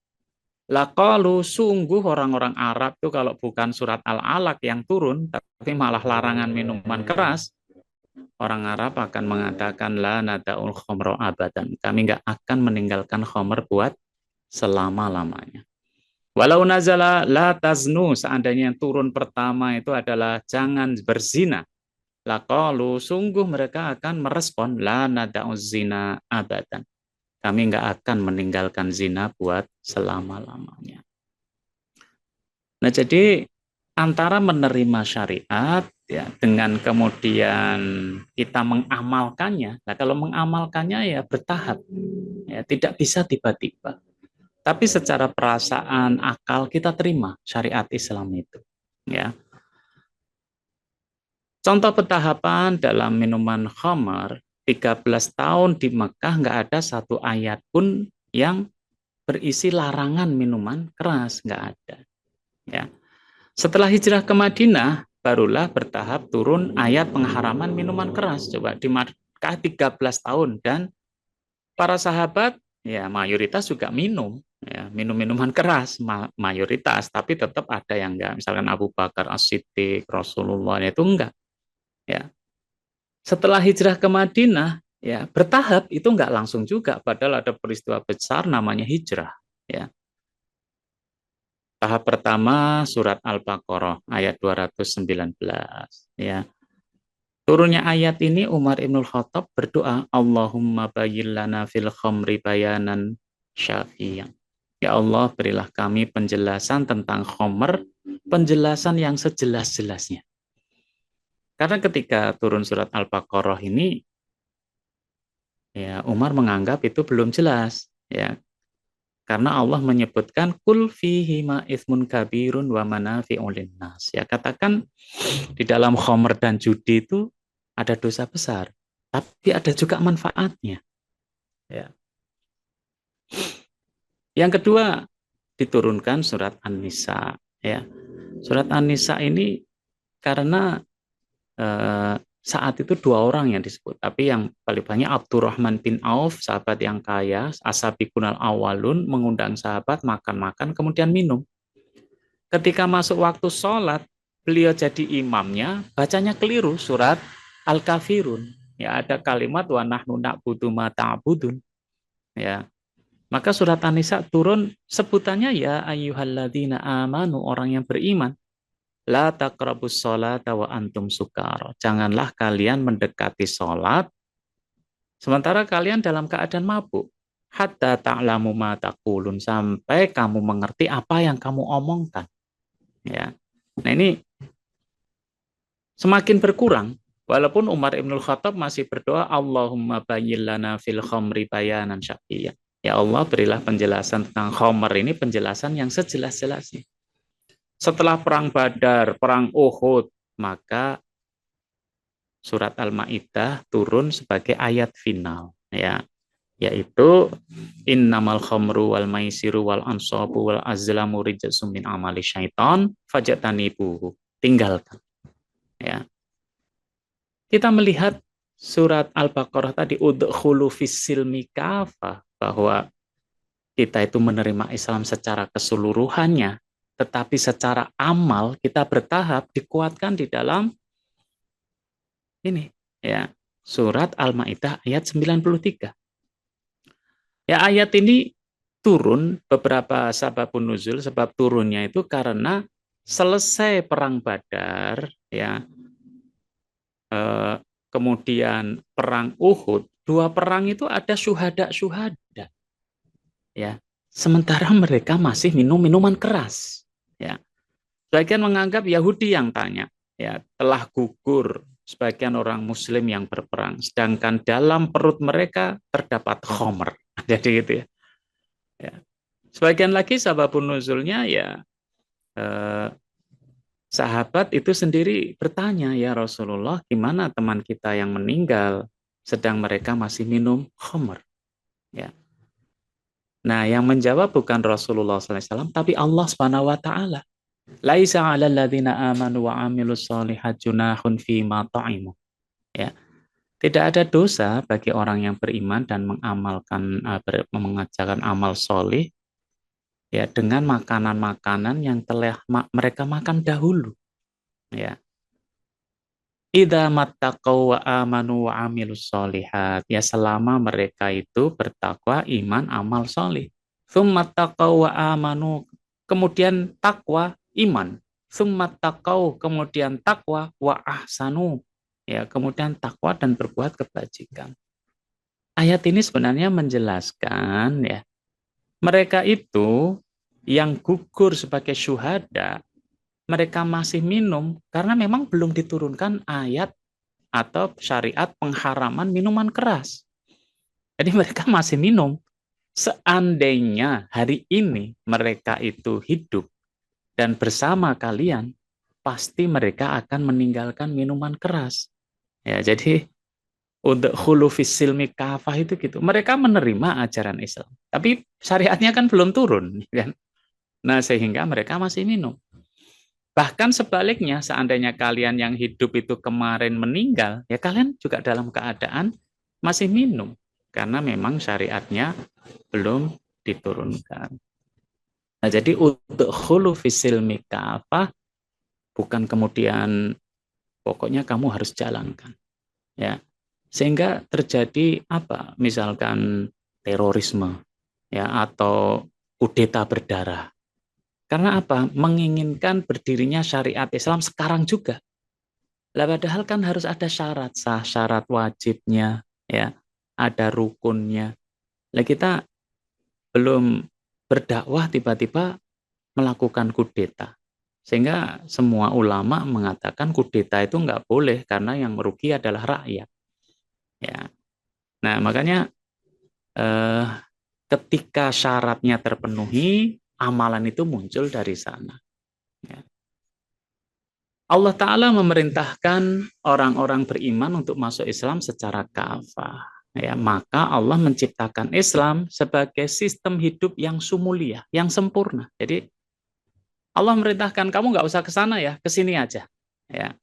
Laqalu, sungguh orang-orang Arab tuh kalau bukan surat Al-Alaq yang turun, tapi malah larangan minuman keras, orang Arab akan mengatakan la nada'ul khomro abadan. Kami nggak akan meninggalkan khomer buat selama-lamanya. Walau nazala la taznu, seandainya yang turun pertama itu adalah jangan berzina. Laqalu, sungguh mereka akan merespon la nada'uz zina abadan. Kami nggak akan meninggalkan zina buat selama-lamanya. Nah, jadi antara menerima syariat ya dengan kemudian kita mengamalkannya. Nah, kalau mengamalkannya ya bertahap, ya tidak bisa tiba-tiba. Tapi secara perasaan, akal kita terima syariat Islam itu. Ya. Contoh pentahapan dalam minuman khamar, 13 tahun di Mekah nggak ada satu ayat pun yang berisi larangan minuman keras, nggak ada. Ya. Setelah hijrah ke Madinah, barulah bertahap turun ayat pengharaman minuman keras. Coba di Makkah 13 tahun dan para sahabat ya mayoritas juga minum ya, minum minuman keras mayoritas, tapi tetap ada yang enggak. Misalkan Abu Bakar As-Siddiq, Rasulullah itu enggak ya. Setelah hijrah ke Madinah ya bertahap itu enggak langsung juga, padahal ada peristiwa besar namanya hijrah ya. Tahap pertama surat Al-Baqarah ayat 219 ya. Turunnya ayat ini Umar Ibnul Khattab berdoa, Allahumma bayyin lana fil khamri bayanan syafiyan. Ya Allah, berilah kami penjelasan tentang khamr, penjelasan yang sejelas-jelasnya. Karena ketika turun surat Al-Baqarah ini, ya Umar menganggap itu belum jelas, ya. Karena Allah menyebutkan kul fihi ma itsmun kabirun wa manafi'u linnas. Ya, katakan di dalam khamr dan judi itu ada dosa besar, tapi ada juga manfaatnya. Ya. Yang kedua, diturunkan surat An-Nisa. Ya. Surat An-Nisa ini karena saat itu dua orang yang disebut, tapi yang paling banyak Abdurrahman bin Auf, sahabat yang kaya, Asabiqunal Awalun, mengundang sahabat makan-makan, kemudian minum. Ketika masuk waktu sholat, beliau jadi imamnya, bacanya keliru surat Al-Kafirun. Ya, ada kalimat wa nahnu na'budu ma ta'budun. Ya. Maka surat An-Nisa turun sebutannya ya ayyuhalladzina amanu, orang yang beriman. La taqrabus sholata wa antum sukar. Janganlah kalian mendekati sholat sementara kalian dalam keadaan mabuk. Hatta ta'lamu ma taqulun, sampai kamu mengerti apa yang kamu omongkan. Ya. Nah, ini semakin berkurang. Walaupun Umar Ibnul Khattab masih berdoa, Allahumma bayyin lana fil khamri bayanan syafiyyan. Ya Allah, berilah penjelasan tentang khamr ini, penjelasan yang sejelas-jelasnya. Setelah perang Badar, perang Uhud, maka surat Al-Maidah turun sebagai ayat final, ya, yaitu innamal khamru wal maisiru wal ansabu wal azlamu rijsum min amali syaitan fajtanibuhu. Tinggalkan. Ya. Kita melihat surat Al-Baqarah tadi udkhulu fis-silmi kafah, bahwa kita itu menerima Islam secara keseluruhannya, tetapi secara amal kita bertahap dikuatkan di dalam ini ya, surat Al-Maidah ayat 93. Ya, ayat ini turun beberapa sababun nuzul, sebab turunnya itu karena selesai perang Badar ya, kemudian perang Uhud, dua perang itu ada syuhada ya. Sementara mereka masih minum minuman keras ya. Sebagian menganggap Yahudi yang tanya, ya, telah gugur sebagian orang Muslim yang berperang, sedangkan dalam perut mereka terdapat khomer. Jadi gitu ya. Ya. Sebagian lagi sababun nuzulnya ya sahabat itu sendiri bertanya, ya Rasulullah, gimana teman kita yang meninggal sedang mereka masih minum khomer? Ya. Nah, yang menjawab bukan Rasulullah SAW, tapi Allah Subhanahu Wa Taala. Laisa 'alal ladzina amanu wa 'amilus sholihat junahun fima ta'imu. Ya. Tidak ada dosa bagi orang yang beriman dan mengamalkan mengerjakan amal solih ya dengan makanan-makanan yang telah mereka makan dahulu, ya. Idza mattaqau wa amanu wa amilus solihat, ya selama mereka itu bertakwa, iman, amal solih. Tsumma taqau wa amanu, kemudian takwa, iman. Tsumma taqau, kemudian takwa, wa ahsanu, ya kemudian takwa dan berbuat kebajikan. Ayat ini sebenarnya menjelaskan, ya, mereka itu yang gugur sebagai syuhada, mereka masih minum karena memang belum diturunkan ayat atau syariat pengharaman minuman keras. Jadi mereka masih minum. Seandainya hari ini mereka itu hidup dan bersama kalian, pasti mereka akan meninggalkan minuman keras. Ya, jadi untuk hulu fisilmi kafah itu gitu. Mereka menerima ajaran Islam, tapi syariatnya kan belum turun, kan? Nah, sehingga mereka masih minum. Bahkan sebaliknya, seandainya kalian yang hidup itu kemarin meninggal, ya kalian juga dalam keadaan masih minum. Karena memang syariatnya belum diturunkan. Nah, jadi untuk hulu fisil mikafah, bukan kemudian pokoknya kamu harus jalankan. Ya, sehingga terjadi apa? Misalkan terorisme, ya, atau kudeta berdarah. Karena apa? Menginginkan berdirinya syariat Islam sekarang juga. Lah padahal kan harus ada syarat sah, syarat wajibnya, ya, ada rukunnya. Lah kita belum berdakwah tiba-tiba melakukan kudeta. Sehingga semua ulama mengatakan kudeta itu nggak boleh karena yang merugi adalah rakyat. Ya. Nah, makanya eh, ketika syaratnya terpenuhi, amalan itu muncul dari sana. Ya. Allah Ta'ala memerintahkan orang-orang beriman untuk masuk Islam secara kafah. Ya, maka Allah menciptakan Islam sebagai sistem hidup yang sumulia, yang sempurna. Jadi Allah memerintahkan kamu nggak usah ke sana ya, ke sini aja. Ya.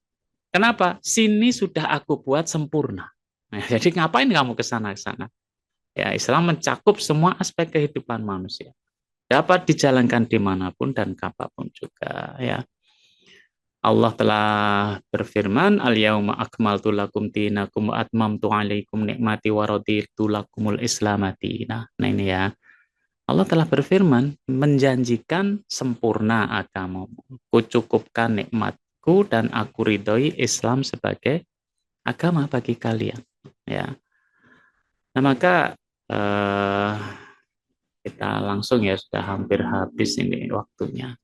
Kenapa? Sini sudah aku buat sempurna. Nah, jadi ngapain kamu ke sana ke sana? Ya, Islam mencakup semua aspek kehidupan manusia. Dapat dijalankan dimanapun dan kapanpun juga. Ya. Allah telah berfirman, Al-yauma akmaltu lakum dinakum wa atmamtu alaikum nikmati wa raditu lakumul islamati. Nah, ini ya. Allah telah berfirman, menjanjikan sempurna agamamu. Kucukupkan nikmatku dan aku ridhoi Islam sebagai agama bagi kalian. Ya. Nah, maka kita langsung ya, sudah hampir habis ini waktunya.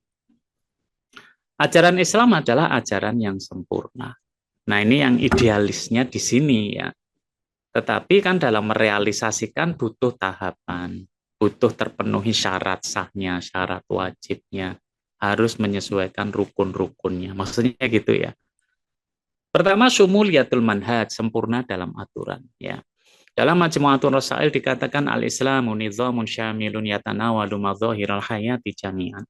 Ajaran Islam adalah ajaran yang sempurna. Nah, ini yang idealisnya di sini ya. Tetapi kan dalam merealisasikan butuh tahapan, butuh terpenuhi syarat sahnya, syarat wajibnya, harus menyesuaikan rukun-rukunnya. Maksudnya gitu ya. Pertama, syumuliyatul manhaj, sempurna dalam aturan ya. Dalam Majmu'atul Rasail dikatakan al-Islamu nizamun syamilun yatanawalu madzahiral hayati jami'an.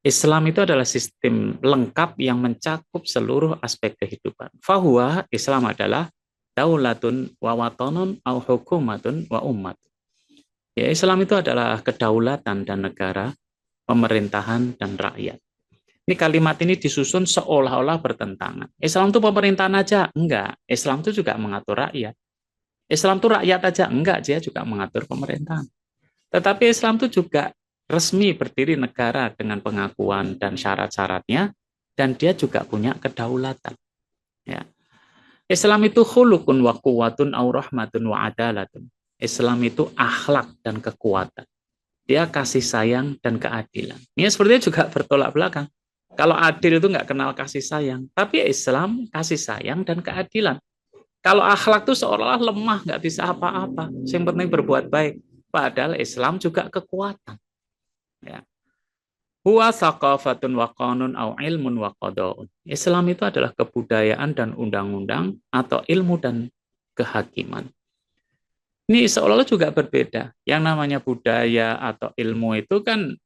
Islam itu adalah sistem lengkap yang mencakup seluruh aspek kehidupan. Fahuwa, Islam adalah daulatun wa watonun au hukumatun wa ummat. Ya, Islam itu adalah kedaulatan dan negara, pemerintahan dan rakyat. Ini kalimat ini disusun seolah-olah bertentangan. Islam itu pemerintahan aja? Enggak. Islam itu juga mengatur rakyat. Islam itu rakyat aja? Enggak, dia juga mengatur pemerintahan. Tetapi Islam itu juga resmi berdiri negara dengan pengakuan dan syarat-syaratnya, dan dia juga punya kedaulatan. Ya. Islam itu khulukun wa quwatun au rahmatun wa adalatun. Islam itu akhlak dan kekuatan. Dia kasih sayang dan keadilan. Ini sepertinya juga bertolak belakang. Kalau adil itu nggak kenal kasih sayang, tapi Islam kasih sayang dan keadilan. Kalau akhlak itu seolah-olah lemah, nggak bisa apa-apa. Yang penting berbuat baik. Padahal Islam juga kekuatan. Ya. Huwa thaqafatun wa qanun au ilmun wa qada'un. Islam itu adalah kebudayaan dan undang-undang atau ilmu dan kehakiman. Ini seolah-olah juga berbeda. Yang namanya budaya atau ilmu itu kan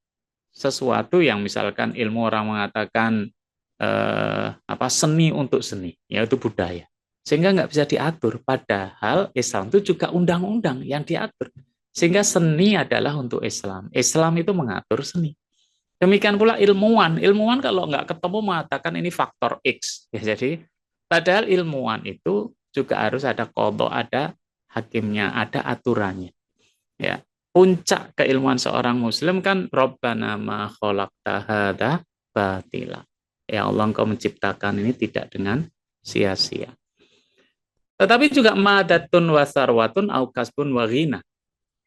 sesuatu yang misalkan ilmu orang mengatakan seni untuk seni, yaitu budaya. Sehingga nggak bisa diatur. Padahal Islam itu juga undang-undang yang diatur. Sehingga seni adalah untuk Islam. Islam itu mengatur seni. Demikian pula ilmuwan. Ilmuwan kalau nggak ketemu mengatakan ini faktor X. Ya, jadi padahal ilmuwan itu juga harus ada qadha, ada hakimnya, ada aturannya. Ya, puncak keilmuan seorang muslim kan Rabbana ma khalaqta hadza batila. Ya Allah, engkau menciptakan ini tidak dengan sia-sia. Tetapi juga madatun wasarwatun au kasbun wa ghina.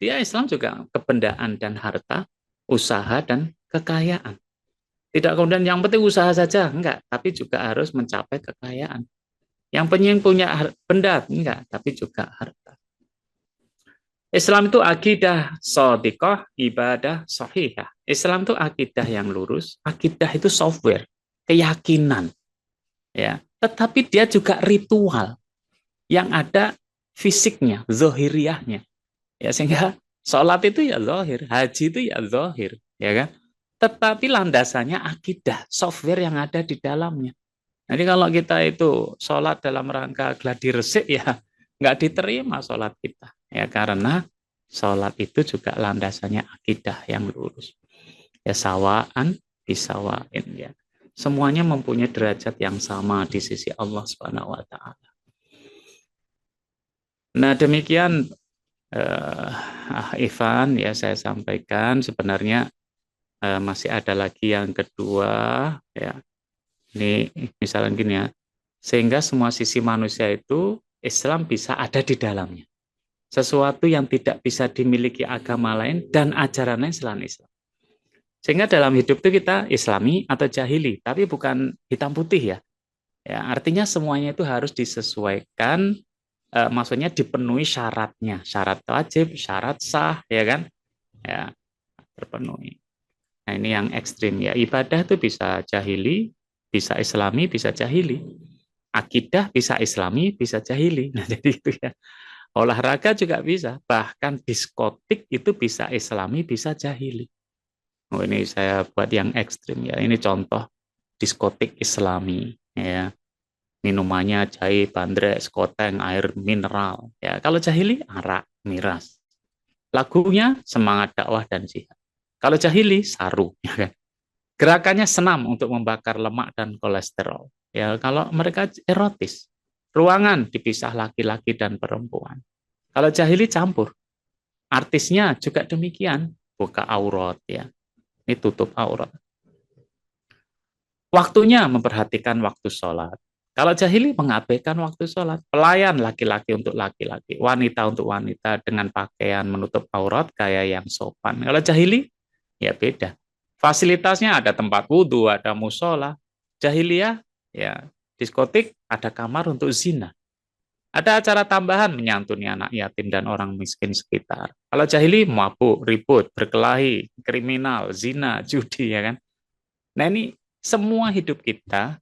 Dia Islam juga kebendaan dan harta, usaha dan kekayaan. Tidak kemudian yang penting usaha saja, enggak, tapi juga harus mencapai kekayaan. Yang penting punya benda, enggak, tapi juga harta. Islam itu akidah shodiqah, ibadah sahihah. Islam itu akidah yang lurus, akidah itu software, keyakinan, ya. Tetapi dia juga ritual yang ada fisiknya, zohiriahnya, ya, sehingga sholat itu ya zohir, haji itu ya zohir, ya kan. Tetapi landasannya akidah, software yang ada di dalamnya. Jadi kalau kita itu sholat dalam rangka gladi resik, ya nggak diterima sholat kita, ya, karena sholat itu juga landasannya akidah yang lurus. Ya sawaan bisawain, ya. Semuanya mempunyai derajat yang sama di sisi Allah Subhanahu wa taala. Nah, demikian Ivan, ya, saya sampaikan sebenarnya masih ada lagi yang kedua, ya. Ini misalnya gini, ya. Sehingga semua sisi manusia itu Islam bisa ada di dalamnya. Sesuatu yang tidak bisa dimiliki agama lain dan ajaran lain selain Islam. Sehingga dalam hidup itu kita Islami atau jahili, tapi bukan hitam putih, ya. Ya, artinya semuanya itu harus disesuaikan, maksudnya dipenuhi syaratnya, syarat wajib, syarat sah, ya kan? Ya, terpenuhi. Nah, ini yang ekstrim, ya. Ibadah itu bisa jahili, bisa Islami, bisa jahili. Akidah bisa Islami, bisa jahili. Nah, jadi itu, ya. Olahraga juga bisa, bahkan diskotik itu bisa Islami, bisa jahili. Oh, ini saya buat yang ekstrim, ya. Ini contoh diskotik Islami, ya. Minumannya jahe, bandrek, sekoteng, air mineral. Ya, kalau jahili arak, miras. Lagunya semangat dakwah dan jihad. Kalau jahili saru, ya kan. Gerakannya senam untuk membakar lemak dan kolesterol. Ya, kalau mereka erotis. Ruangan dipisah laki-laki dan perempuan. Kalau jahili campur. Artisnya juga demikian, buka aurat, ya. Ini tutup aurat. Waktunya memperhatikan waktu sholat. Kalau jahili mengabaikan waktu sholat. Pelayan laki-laki untuk laki-laki, wanita untuk wanita dengan pakaian menutup aurat kayak yang sopan. Kalau jahili, ya beda. Fasilitasnya ada tempat wudhu, ada musola. Jahiliyah, ya diskotik, ada kamar untuk zina. Ada acara tambahan menyantuni anak yatim dan orang miskin sekitar. Kalau jahili, mabuk, ribut, berkelahi, kriminal, zina, judi, ya kan. Nah, ini semua hidup kita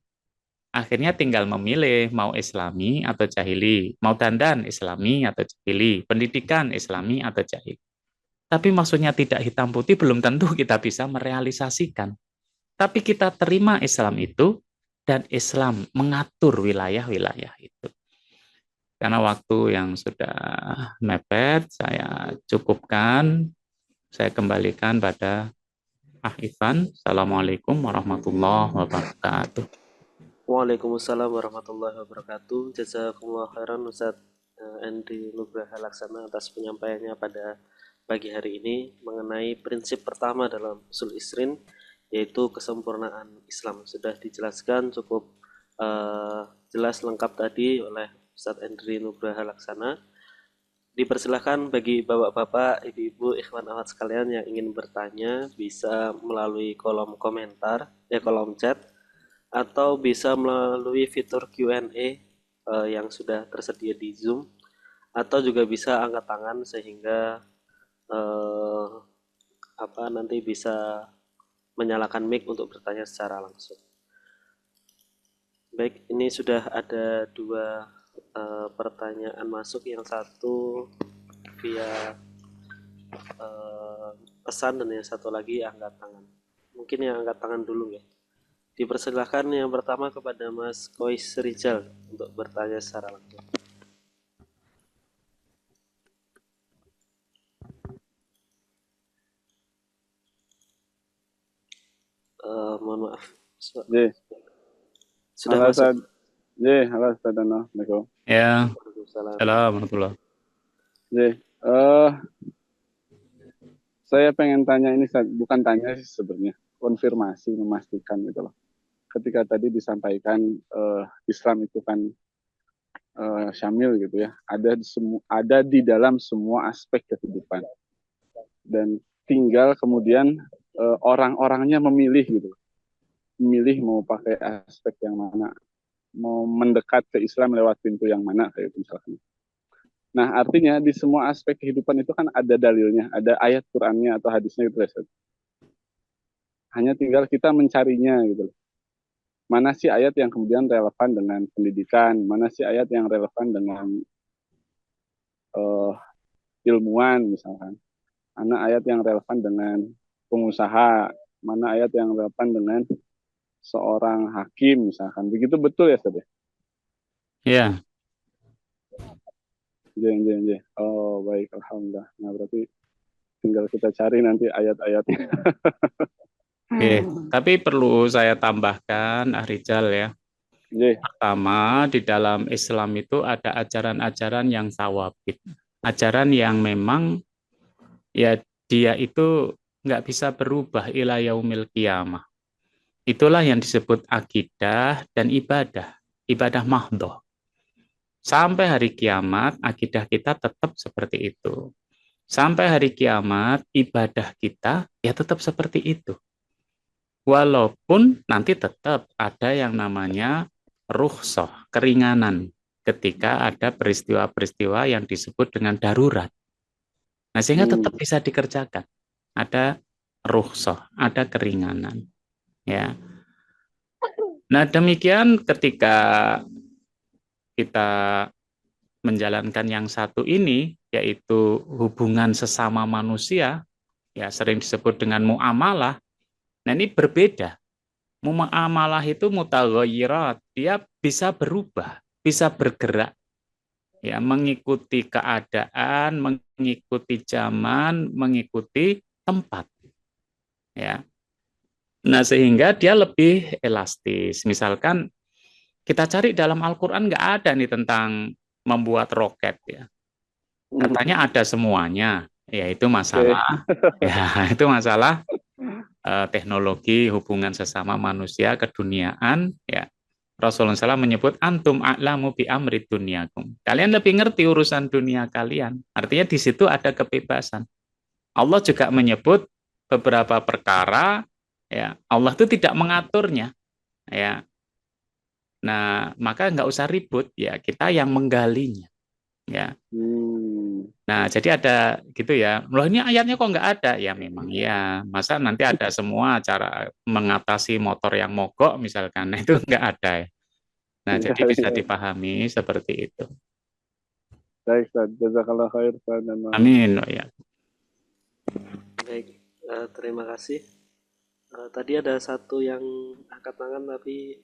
akhirnya tinggal memilih mau Islami atau jahili, mau dandan Islami atau jahili, pendidikan Islami atau jahili. Tapi maksudnya tidak hitam putih, belum tentu kita bisa merealisasikan. Tapi kita terima Islam itu, dan Islam mengatur wilayah-wilayah itu. Karena waktu yang sudah mepet, saya cukupkan, saya kembalikan pada Ivan. Assalamualaikum warahmatullahi wabarakatuh. Waalaikumsalam warahmatullahi wabarakatuh. Jazakumullah khairan Ustadz Andri Nugraha Laksana atas penyampaiannya pada pagi hari ini mengenai prinsip pertama dalam usul isrin, yaitu kesempurnaan Islam. Sudah dijelaskan cukup jelas lengkap tadi oleh Ustadz Andri Nugraha Laksana. Dipersilahkan bagi bapak-bapak, ibu-ibu, ikhwan akhwat sekalian yang ingin bertanya bisa melalui kolom komentar, kolom chat, atau bisa melalui fitur Q&A yang sudah tersedia di Zoom, atau juga bisa angkat tangan sehingga eh, nanti bisa menyalakan mic untuk bertanya secara langsung. Baik, ini sudah ada dua pertanyaan masuk. Yang satu via pesan dan yang satu lagi angkat tangan. Mungkin yang angkat tangan dulu ya. Dipersilahkan yang pertama kepada Mas Kois Rizal untuk bertanya secara langsung. maaf. Ye. Sudah Halo masuk. Ustaz. Ye, halo Ustaz Dono. Assalamualaikum. Ya, Waalaikumsalam. Assalamualaikum. Ye. Saya pengen tanya ini, Ustaz. Bukan tanya sih sebenarnya, konfirmasi, memastikan gitu loh. Ketika tadi disampaikan Islam itu kan syamil gitu ya, ada di dalam semua aspek kehidupan, dan tinggal kemudian orang-orangnya memilih gitu, memilih mau pakai aspek yang mana, mau mendekat ke Islam lewat pintu yang mana kayak itu misalkan. Nah, artinya di semua aspek kehidupan itu kan ada dalilnya, ada ayat Qur'annya atau hadisnya gitu ya. Hanya tinggal kita mencarinya gitu. Mana sih ayat yang kemudian relevan dengan pendidikan, mana sih ayat yang relevan dengan ilmuwan misalkan, mana ayat yang relevan dengan pengusaha, mana ayat yang relevan dengan seorang hakim misalkan. Begitu betul ya, Ustaz? Ya, Iya. Oh, baik, alhamdulillah. Nah, berarti tinggal kita cari nanti ayat-ayatnya. oke. Tapi perlu saya tambahkan, Rijal ya. Iya. Pertama, di dalam Islam itu ada ajaran-ajaran yang sawabit. Ajaran yang memang ya dia itu nggak bisa berubah ila yaumil qiyamah. Itulah yang disebut akidah dan ibadah. Ibadah mahdoh. Sampai hari kiamat, akidah kita tetap seperti itu. Sampai hari kiamat, ibadah kita ya tetap seperti itu. Walaupun nanti tetap ada yang namanya rukhsah, keringanan, ketika ada peristiwa-peristiwa yang disebut dengan darurat. Nah, sehingga tetap bisa dikerjakan. Ada rukhsah, ada keringanan. Ya. Nah, demikian ketika kita menjalankan yang satu ini, yaitu hubungan sesama manusia, ya sering disebut dengan muamalah. Nah, ini berbeda. Muamalah itu mutaghayyirat, dia bisa berubah, bisa bergerak, ya mengikuti keadaan, mengikuti zaman, mengikuti tempat, ya. Nah, sehingga dia lebih elastis. Misalkan kita cari dalam Al-Quran nggak ada nih tentang membuat roket, ya. Katanya ada semuanya, ya itu masalah, ya itu masalah teknologi, hubungan sesama manusia, keduniaan, ya. Rasulullah SAW menyebut antum a'lamu bi amri dunyakum. Kalian lebih ngerti urusan dunia kalian. Artinya di situ ada kebebasan. Allah juga menyebut beberapa perkara, ya Allah itu tidak mengaturnya, ya. Nah, maka nggak usah ribut, ya kita yang menggalinya, ya. Nah, jadi ada gitu ya. Loh, ini ayatnya kok nggak ada? Ya memang ya. Masa nanti ada semua cara mengatasi motor yang mogok misalkan. Nah, itu nggak ada ya. Nah, jadi bisa dipahami seperti itu. Baik, Ustaz. Jazakallah khair, Ustaz. Amin. Oh, ya. Baik, terima kasih. Tadi ada satu yang angkat tangan tapi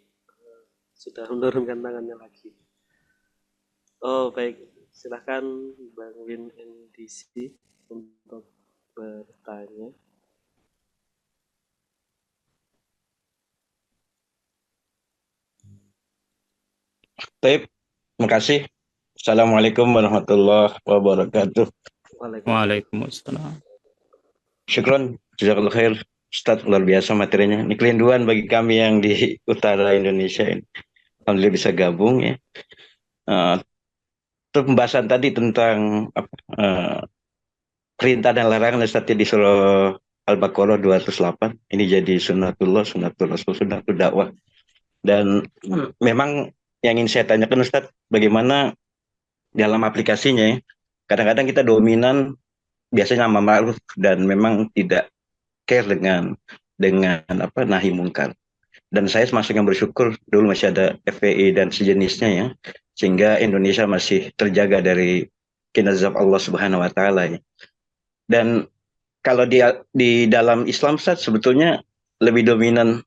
sudah menurunkan tangannya lagi. Oh, baik. Silakan Bang Win NDC untuk bertanya. Baik, terima kasih. Assalamualaikum warahmatullahi wabarakatuh. Waalaikumsalam. Syukron, jazakallah khair. Ustaz, luar biasa materinya. Ini kelinduan bagi kami yang di utara Indonesia ini. Alhamdulillah bisa gabung ya. Pembahasan tadi tentang perintah dan larangan Ustaz di surah Al-Baqarah 208. Ini jadi sunnatullah, sunnatul rasul, sunnatul dakwah. Dan memang yang ingin saya tanyakan Ustaz, bagaimana dalam aplikasinya ya. Kadang-kadang kita dominan biasanya amar ma'ruf dan memang tidak care dengan nahi mungkar. Dan saya termasuk yang bersyukur dulu masih ada FPI dan sejenisnya ya, sehingga Indonesia masih terjaga dari kinazab Allah Subhanahu wa taala ya. Dan kalau di dalam Islam Ustaz, sebetulnya lebih dominan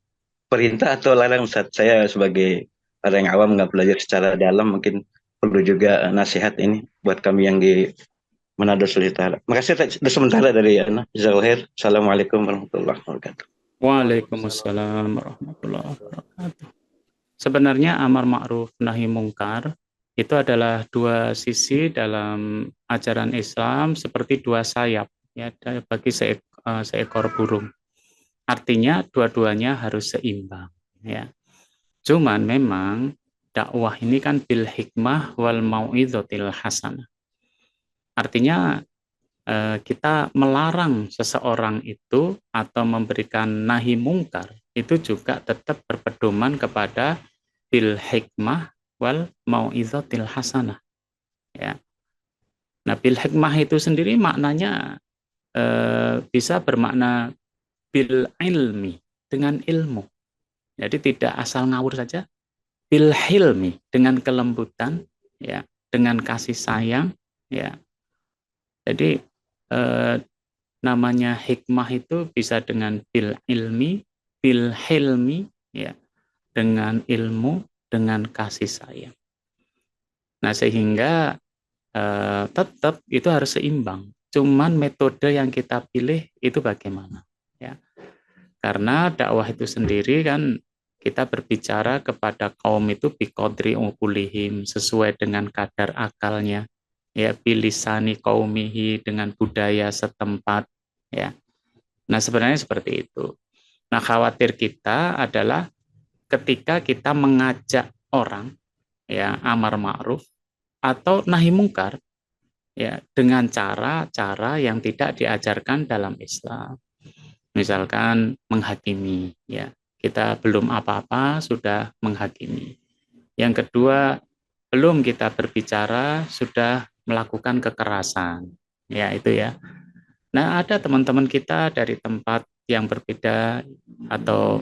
perintah atau larangan Ustaz? Saya sebagai orang yang awam nggak belajar secara dalam, mungkin perlu juga nasihat ini buat kami yang di Manado Sulawesi Utara. Makasih sementara dari Ana. Jazakallahu khair. Assalamualaikum warahmatullahi wabarakatuh. Waalaikumsalam Waalaikumsalam warahmatullahi wabarakatuh. Sebenarnya amar ma'ruf nahi mungkar itu adalah dua sisi dalam ajaran Islam seperti dua sayap ya bagi seekor burung. Artinya dua-duanya harus seimbang ya. Cuman memang dakwah ini kan bil hikmah wal mau'izatil hasanah. Artinya kita melarang seseorang itu atau memberikan nahi mungkar itu juga tetap berpedoman kepada bil hikmah wal mau'izatil hasanah ya. Nah, bil hikmah itu sendiri maknanya bisa bermakna bil ilmi, dengan ilmu. Jadi tidak asal ngawur saja, bil hilmi, dengan kelembutan ya, dengan kasih sayang ya. Jadi namanya hikmah itu bisa dengan bil ilmi, bil hilmi ya, dengan ilmu, dengan kasih sayang. Nah, sehingga tetap itu harus seimbang. Cuman metode yang kita pilih itu bagaimana ya. Karena dakwah itu sendiri kan kita berbicara kepada kaum itu biqadri uqulihim, sesuai dengan kadar akalnya ya, bilisani qaumihi, dengan budaya setempat ya. Nah, sebenarnya seperti itu. Nah, khawatir kita adalah ketika kita mengajak orang ya amar ma'ruf atau nahi mungkar ya dengan cara-cara yang tidak diajarkan dalam Islam. Misalkan menghakimi ya. Kita belum apa-apa sudah menghakimi. Yang kedua, belum kita berbicara sudah melakukan kekerasan. Ya, itu ya. Nah, ada teman-teman kita dari tempat yang berbeda atau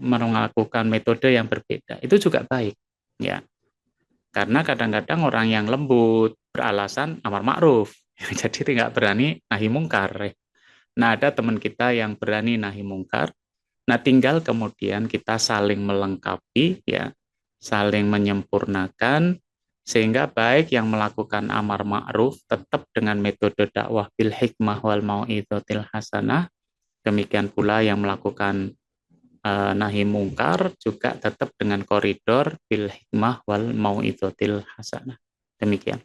melakukan metode yang berbeda. Itu juga baik, ya. Karena kadang-kadang orang yang lembut beralasan amar ma'ruf, jadi tidak berani nahi mungkar. Nah, ada teman kita yang berani nahi mungkar. Nah, tinggal kemudian kita saling melengkapi, ya, saling menyempurnakan, sehingga baik yang melakukan amar ma'ruf tetap dengan metode dakwah bil hikmah wal mau'izatil hasanah, demikian pula yang melakukan nahi mungkar juga tetap dengan koridor bil hikmah wal mau'izatil hasanah. Demikian.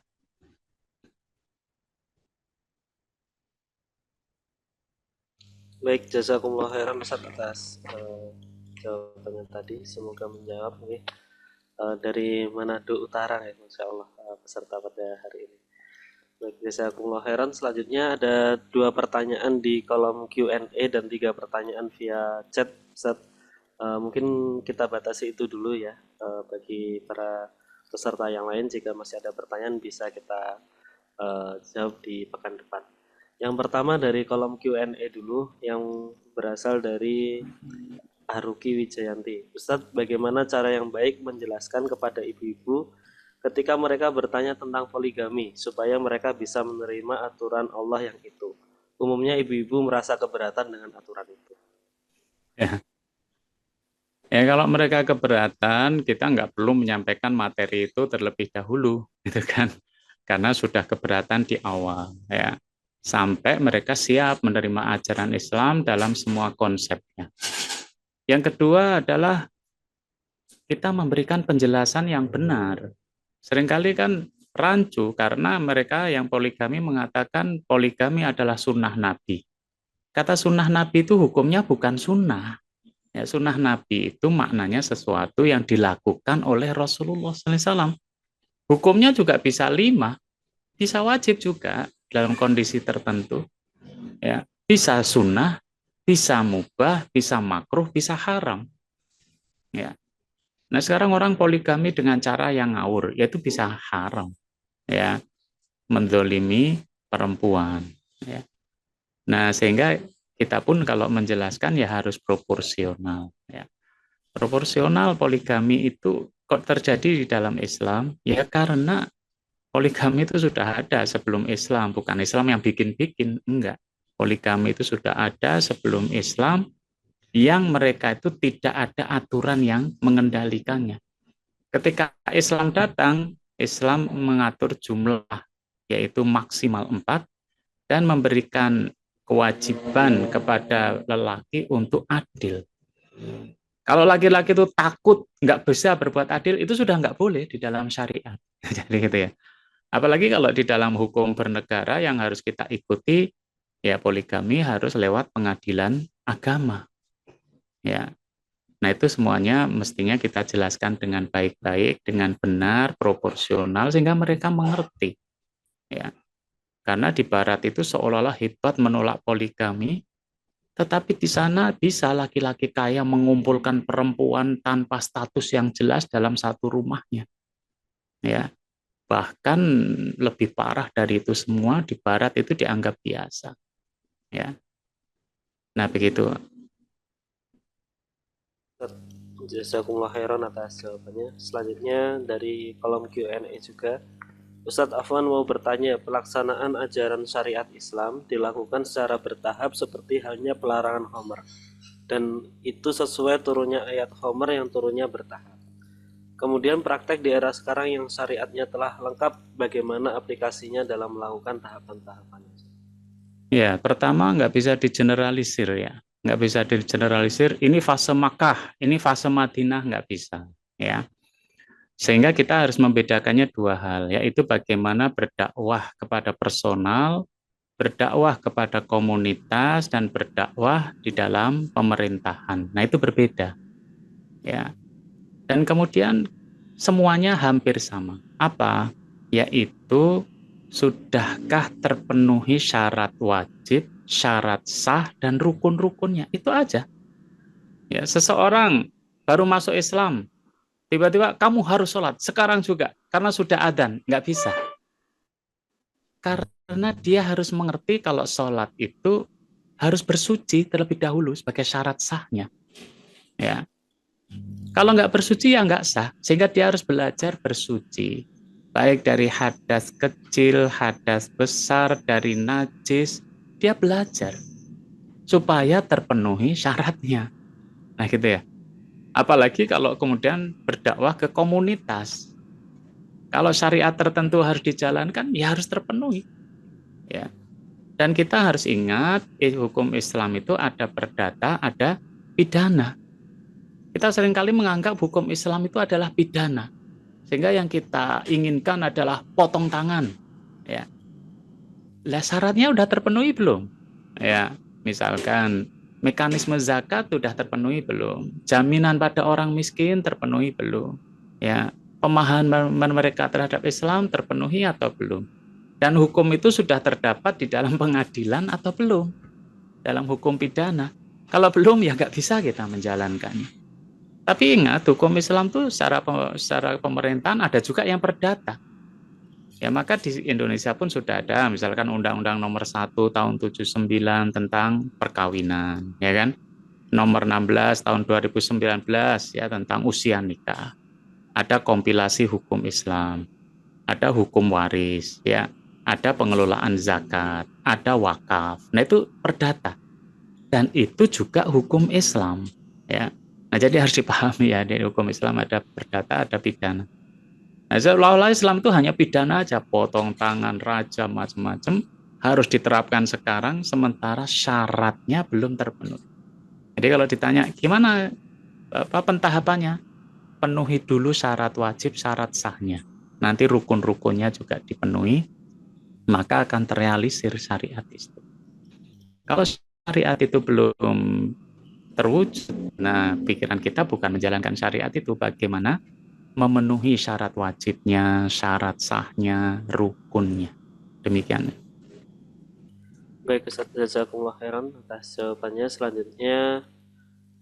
Baik, jazakumullah khairan Ustaz atas jawabannya tadi. Semoga menjawab nih dari Manado Utara ya, Masya Allah, peserta pada hari ini. Baik, jazakumullah khairan. Selanjutnya ada 2 pertanyaan di kolom Q&A dan 3 pertanyaan via chat, Ustaz. Mungkin kita batasi itu dulu ya, bagi para peserta yang lain. Jika masih ada pertanyaan bisa kita jawab di pekan depan. Yang pertama dari kolom Q&A dulu, yang berasal dari Haruki Wijayanti. Ustadz, bagaimana cara yang baik menjelaskan kepada ibu-ibu ketika mereka bertanya tentang poligami, supaya mereka bisa menerima aturan Allah yang itu? Umumnya ibu-ibu merasa keberatan dengan aturan itu. Ya. Ya, kalau mereka keberatan, kita nggak perlu menyampaikan materi itu terlebih dahulu, gitu kan? Karena sudah keberatan di awal, ya. Sampai mereka siap menerima ajaran Islam dalam semua konsepnya. Yang kedua adalah kita memberikan penjelasan yang benar. Seringkali kan rancu karena mereka yang poligami mengatakan poligami adalah sunnah Nabi. Kata sunnah Nabi itu hukumnya bukan sunnah. Ya, sunnah Nabi itu maknanya sesuatu yang dilakukan oleh Rasulullah SAW. Hukumnya juga bisa 5, bisa wajib juga dalam kondisi tertentu. Ya, bisa sunnah, bisa mubah, bisa makruh, bisa haram. Ya. Nah, sekarang orang poligami dengan cara yang ngawur, yaitu bisa haram. Ya, mendolimi perempuan. Ya. Nah, sehingga kita pun kalau menjelaskan ya harus proporsional. Ya. Proporsional poligami itu kok terjadi di dalam Islam? Ya karena poligami itu sudah ada sebelum Islam, bukan Islam yang bikin-bikin, enggak. Poligami itu sudah ada sebelum Islam, yang mereka itu tidak ada aturan yang mengendalikannya. Ketika Islam datang, Islam mengatur jumlah, yaitu maksimal 4, dan memberikan kewajiban kepada lelaki untuk adil. Kalau laki-laki itu takut nggak bisa berbuat adil, itu sudah nggak boleh di dalam syariat. Jadi gitu ya. Apalagi kalau di dalam hukum bernegara yang harus kita ikuti, ya poligami harus lewat pengadilan agama. Ya, nah itu semuanya mestinya kita jelaskan dengan baik-baik, dengan benar, proporsional, sehingga mereka mengerti. Ya, karena di Barat itu seolah-olah hebat menolak poligami, tetapi di sana bisa laki-laki kaya mengumpulkan perempuan tanpa status yang jelas dalam satu rumahnya. Ya, bahkan lebih parah dari itu semua, di Barat itu dianggap biasa. Ya, nah begitu. Jazakumullah khairan atas jawabannya. Selanjutnya dari kolom Q&A juga, Ustadz Afwan mau bertanya, pelaksanaan ajaran syariat Islam dilakukan secara bertahap seperti halnya pelarangan khamr, dan itu sesuai turunnya ayat khamr yang turunnya bertahap. Kemudian praktek di era sekarang yang syariatnya telah lengkap, bagaimana aplikasinya dalam melakukan tahapan-tahapannya? Ya, pertama nggak bisa digeneralisir ya. Nggak bisa digeneralisir, ini fase Makkah, ini fase Madinah, nggak bisa. Ya. Sehingga kita harus membedakannya dua hal, yaitu bagaimana berdakwah kepada personal, berdakwah kepada komunitas, dan berdakwah di dalam pemerintahan. Nah, itu berbeda. Ya. Dan kemudian semuanya hampir sama. Apa? Yaitu sudahkah terpenuhi syarat wajib, syarat sah, dan rukun-rukunnya. Itu aja. Ya, seseorang baru masuk Islam, tiba-tiba kamu harus sholat sekarang juga karena sudah adzan, nggak bisa. Karena dia harus mengerti kalau sholat itu harus bersuci terlebih dahulu sebagai syarat sahnya. Ya, kalau nggak bersuci ya nggak sah, sehingga dia harus belajar bersuci. Baik dari hadas kecil, hadas besar, dari najis, dia belajar supaya terpenuhi syaratnya. Nah gitu ya. Apalagi kalau kemudian berdakwah ke komunitas. Kalau syariat tertentu harus dijalankan, ya harus terpenuhi. Ya. Dan kita harus ingat, hukum Islam itu ada perdata, ada pidana. Kita seringkali menganggap hukum Islam itu adalah pidana. Sehingga yang kita inginkan adalah potong tangan. Ya. Lah syaratnya udah terpenuhi belum? Ya, misalkan mekanisme zakat sudah terpenuhi belum? Jaminan pada orang miskin terpenuhi belum? Ya, pemahaman mereka terhadap Islam terpenuhi atau belum? Dan hukum itu sudah terdapat di dalam pengadilan atau belum? Dalam hukum pidana. Kalau belum ya nggak bisa kita menjalankannya. Tapi ingat, hukum Islam itu secara pemerintahan ada juga yang perdata. Ya, maka di Indonesia pun sudah ada misalkan Undang-Undang Nomor 1 Tahun 79 tentang perkawinan, ya kan? Nomor 16 Tahun 2019 ya tentang usia nikah. Ada kompilasi hukum Islam, ada hukum waris, ya, ada pengelolaan zakat, ada wakaf. Nah, itu perdata. Dan itu juga hukum Islam, ya. Nah, jadi harus dipahami ya, di hukum Islam ada perdata, ada pidana. Nah, seolah-olah Islam itu hanya pidana aja, potong tangan, rajam, macam-macam, harus diterapkan sekarang, sementara syaratnya belum terpenuhi. Jadi kalau ditanya, gimana pentahapannya? Penuhi dulu syarat wajib, syarat sahnya. Nanti rukun-rukunnya juga dipenuhi, maka akan terrealisir syariat itu. Kalau syariat itu belum terwujud, nah pikiran kita bukan menjalankan syariat itu, bagaimana memenuhi syarat wajibnya, syarat sahnya, rukunnya. Demikian. Baik Ustadz, jazakumullah khairan atas jawabannya. Selanjutnya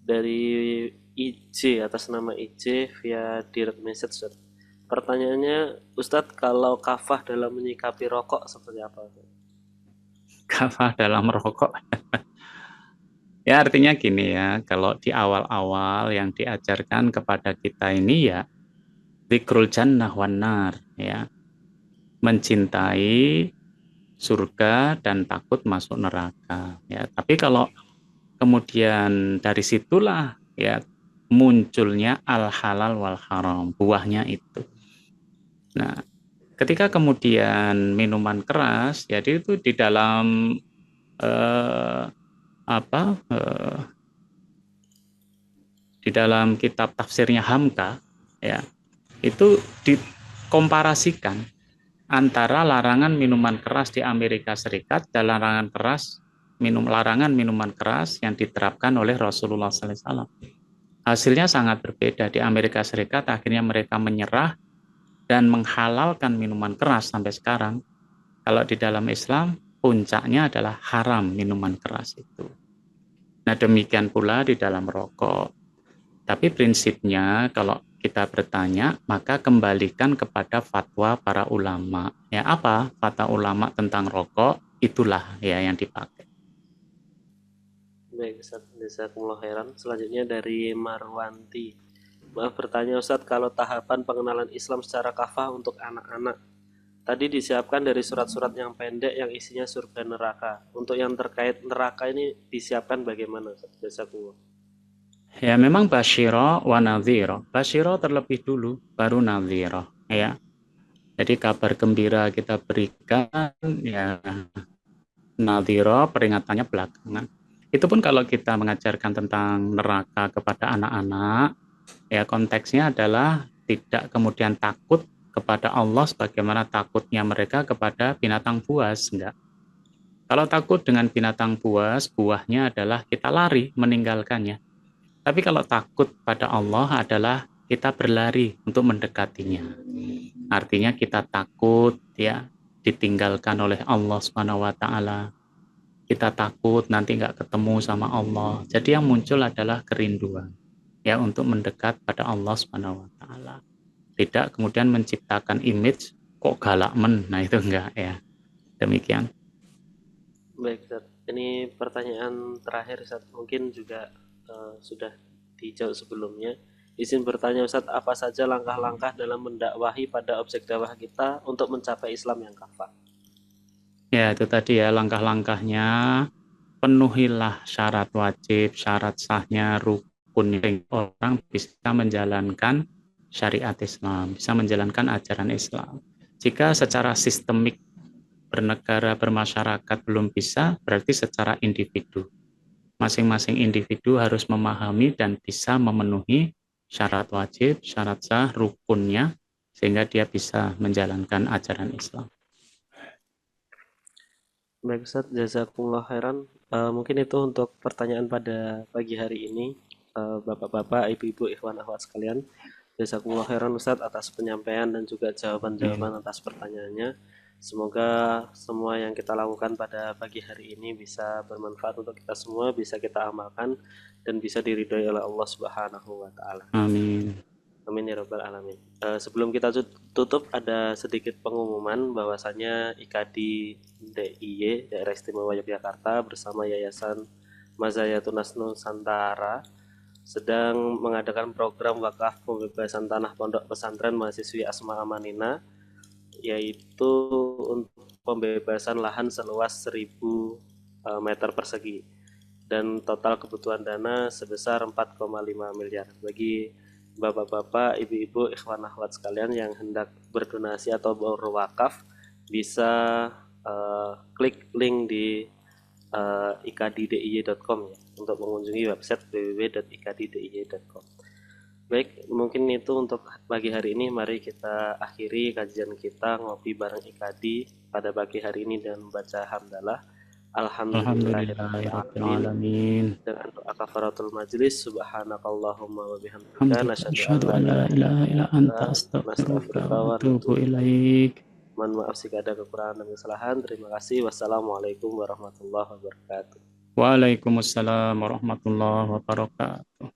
dari IJ, atas nama IJ via direct message, Ustadz. Pertanyaannya, Ustadz, kalau kafah dalam menyikapi rokok seperti apa? Kafah dalam merokok. Ya artinya gini ya, kalau di awal-awal yang diajarkan kepada kita ini ya dzikrul jannah wan nar, ya. Mencintai surga dan takut masuk neraka, ya. Tapi kalau kemudian dari situlah ya munculnya al halal wal haram, buahnya itu. Nah, ketika kemudian minuman keras, jadi itu di dalam eh, apa di dalam kitab tafsirnya Hamka, ya, itu dikomparasikan antara larangan minuman keras di Amerika Serikat dan larangan minuman keras yang diterapkan oleh Rasulullah SAW. Hasilnya sangat berbeda. Di Amerika Serikat akhirnya mereka menyerah dan menghalalkan minuman keras sampai sekarang. Kalau di dalam Islam, puncaknya adalah haram minuman keras itu. Nah, demikian pula di dalam rokok. Tapi prinsipnya kalau kita bertanya, maka kembalikan kepada fatwa para ulama. Ya, apa fatwa ulama tentang rokok? Itulah ya yang dipakai. Baik Ustaz, jazakumullah khairan. Selanjutnya dari Marwanti. Maaf bertanya Ustaz, kalau tahapan pengenalan Islam secara kafah untuk anak-anak tadi disiapkan dari surat-surat yang pendek yang isinya surga neraka. Untuk yang terkait neraka ini disiapkan bagaimana Ustaz? Jazakumullah. Ya, memang basyiro wa nadhiro. Basyiro terlebih dulu, baru nadhiro. Ya, jadi kabar gembira kita berikan, ya, nadhiro peringatannya belakangan. Itu pun kalau kita mengajarkan tentang neraka kepada anak-anak, ya konteksnya adalah tidak kemudian takut kepada Allah sebagaimana takutnya mereka kepada binatang buas, enggak. Kalau takut dengan binatang buas, buahnya adalah kita lari meninggalkannya. Tapi kalau takut pada Allah adalah kita berlari untuk mendekatinya. Artinya kita takut ya ditinggalkan oleh Allah Subhanahu wa taala. Kita takut nanti nggak ketemu sama Allah. Jadi yang muncul adalah kerinduan ya untuk mendekat pada Allah Subhanahu wa taala. Tidak kemudian menciptakan image kok galak men. Nah, itu enggak ya. Demikian. Baik Ustaz, ini pertanyaan terakhir Ustaz, mungkin juga sudah dijawab sebelumnya. Izin bertanya Ustaz, apa saja langkah-langkah dalam mendakwahi pada objek dakwah kita untuk mencapai Islam yang kafah? Ya, itu tadi ya langkah-langkahnya. Penuhilah syarat wajib, syarat sahnya, rukun orang bisa menjalankan syariat Islam, bisa menjalankan ajaran Islam. Jika secara sistemik bernegara, bermasyarakat belum bisa, berarti secara individu. Masing-masing individu harus memahami dan bisa memenuhi syarat wajib, syarat sah, rukunnya, sehingga dia bisa menjalankan ajaran Islam. Baik Ustaz, jazakumullah khairan. Mungkin itu untuk pertanyaan pada pagi hari ini. Bapak-bapak, ibu-ibu, ikhwan akhwat sekalian, jazakumullah khairan Ustaz atas penyampaian dan juga jawaban-jawaban atas pertanyaannya. Semoga semua yang kita lakukan pada pagi hari ini bisa bermanfaat untuk kita semua, bisa kita amalkan dan bisa diridhoi oleh Allah Subhanahu wa taala. Amin. Amin ya rabbal alamin. Sebelum kita tutup ada sedikit pengumuman bahwasanya IKAD DIY Daerah Istimewa Yogyakarta bersama Yayasan Mazayatun Nusantara sedang mengadakan program wakaf pembebasan tanah pondok pesantren mahasiswi Asma Amanina, yaitu untuk pembebasan lahan seluas 1000 meter persegi dan total kebutuhan dana sebesar 4,5 miliar. Bagi bapak-bapak, ibu-ibu, ikhwan akhwat sekalian yang hendak berdonasi atau berwakaf bisa klik link di ikddiy.com ya untuk mengunjungi website www.ikddiy.com. Baik, mungkin itu untuk pagi hari ini. Mari kita akhiri kajian kita ngopi bareng IKD pada pagi hari ini dan membaca hamdalah. Alhamdulillahirrahmanirrahim. Dengan doa kafaratul majlis, subhanakallahumma wa bihamdika Asyhadu an la ilaha illa anta astaghfiruka wa atubu ilaik. Mohon maaf jika ada kekurangan dan kesalahan. Terima kasih. Wassalamualaikum warahmatullahi wabarakatuh. Waalaikumsalam warahmatullahi wabarakatuh.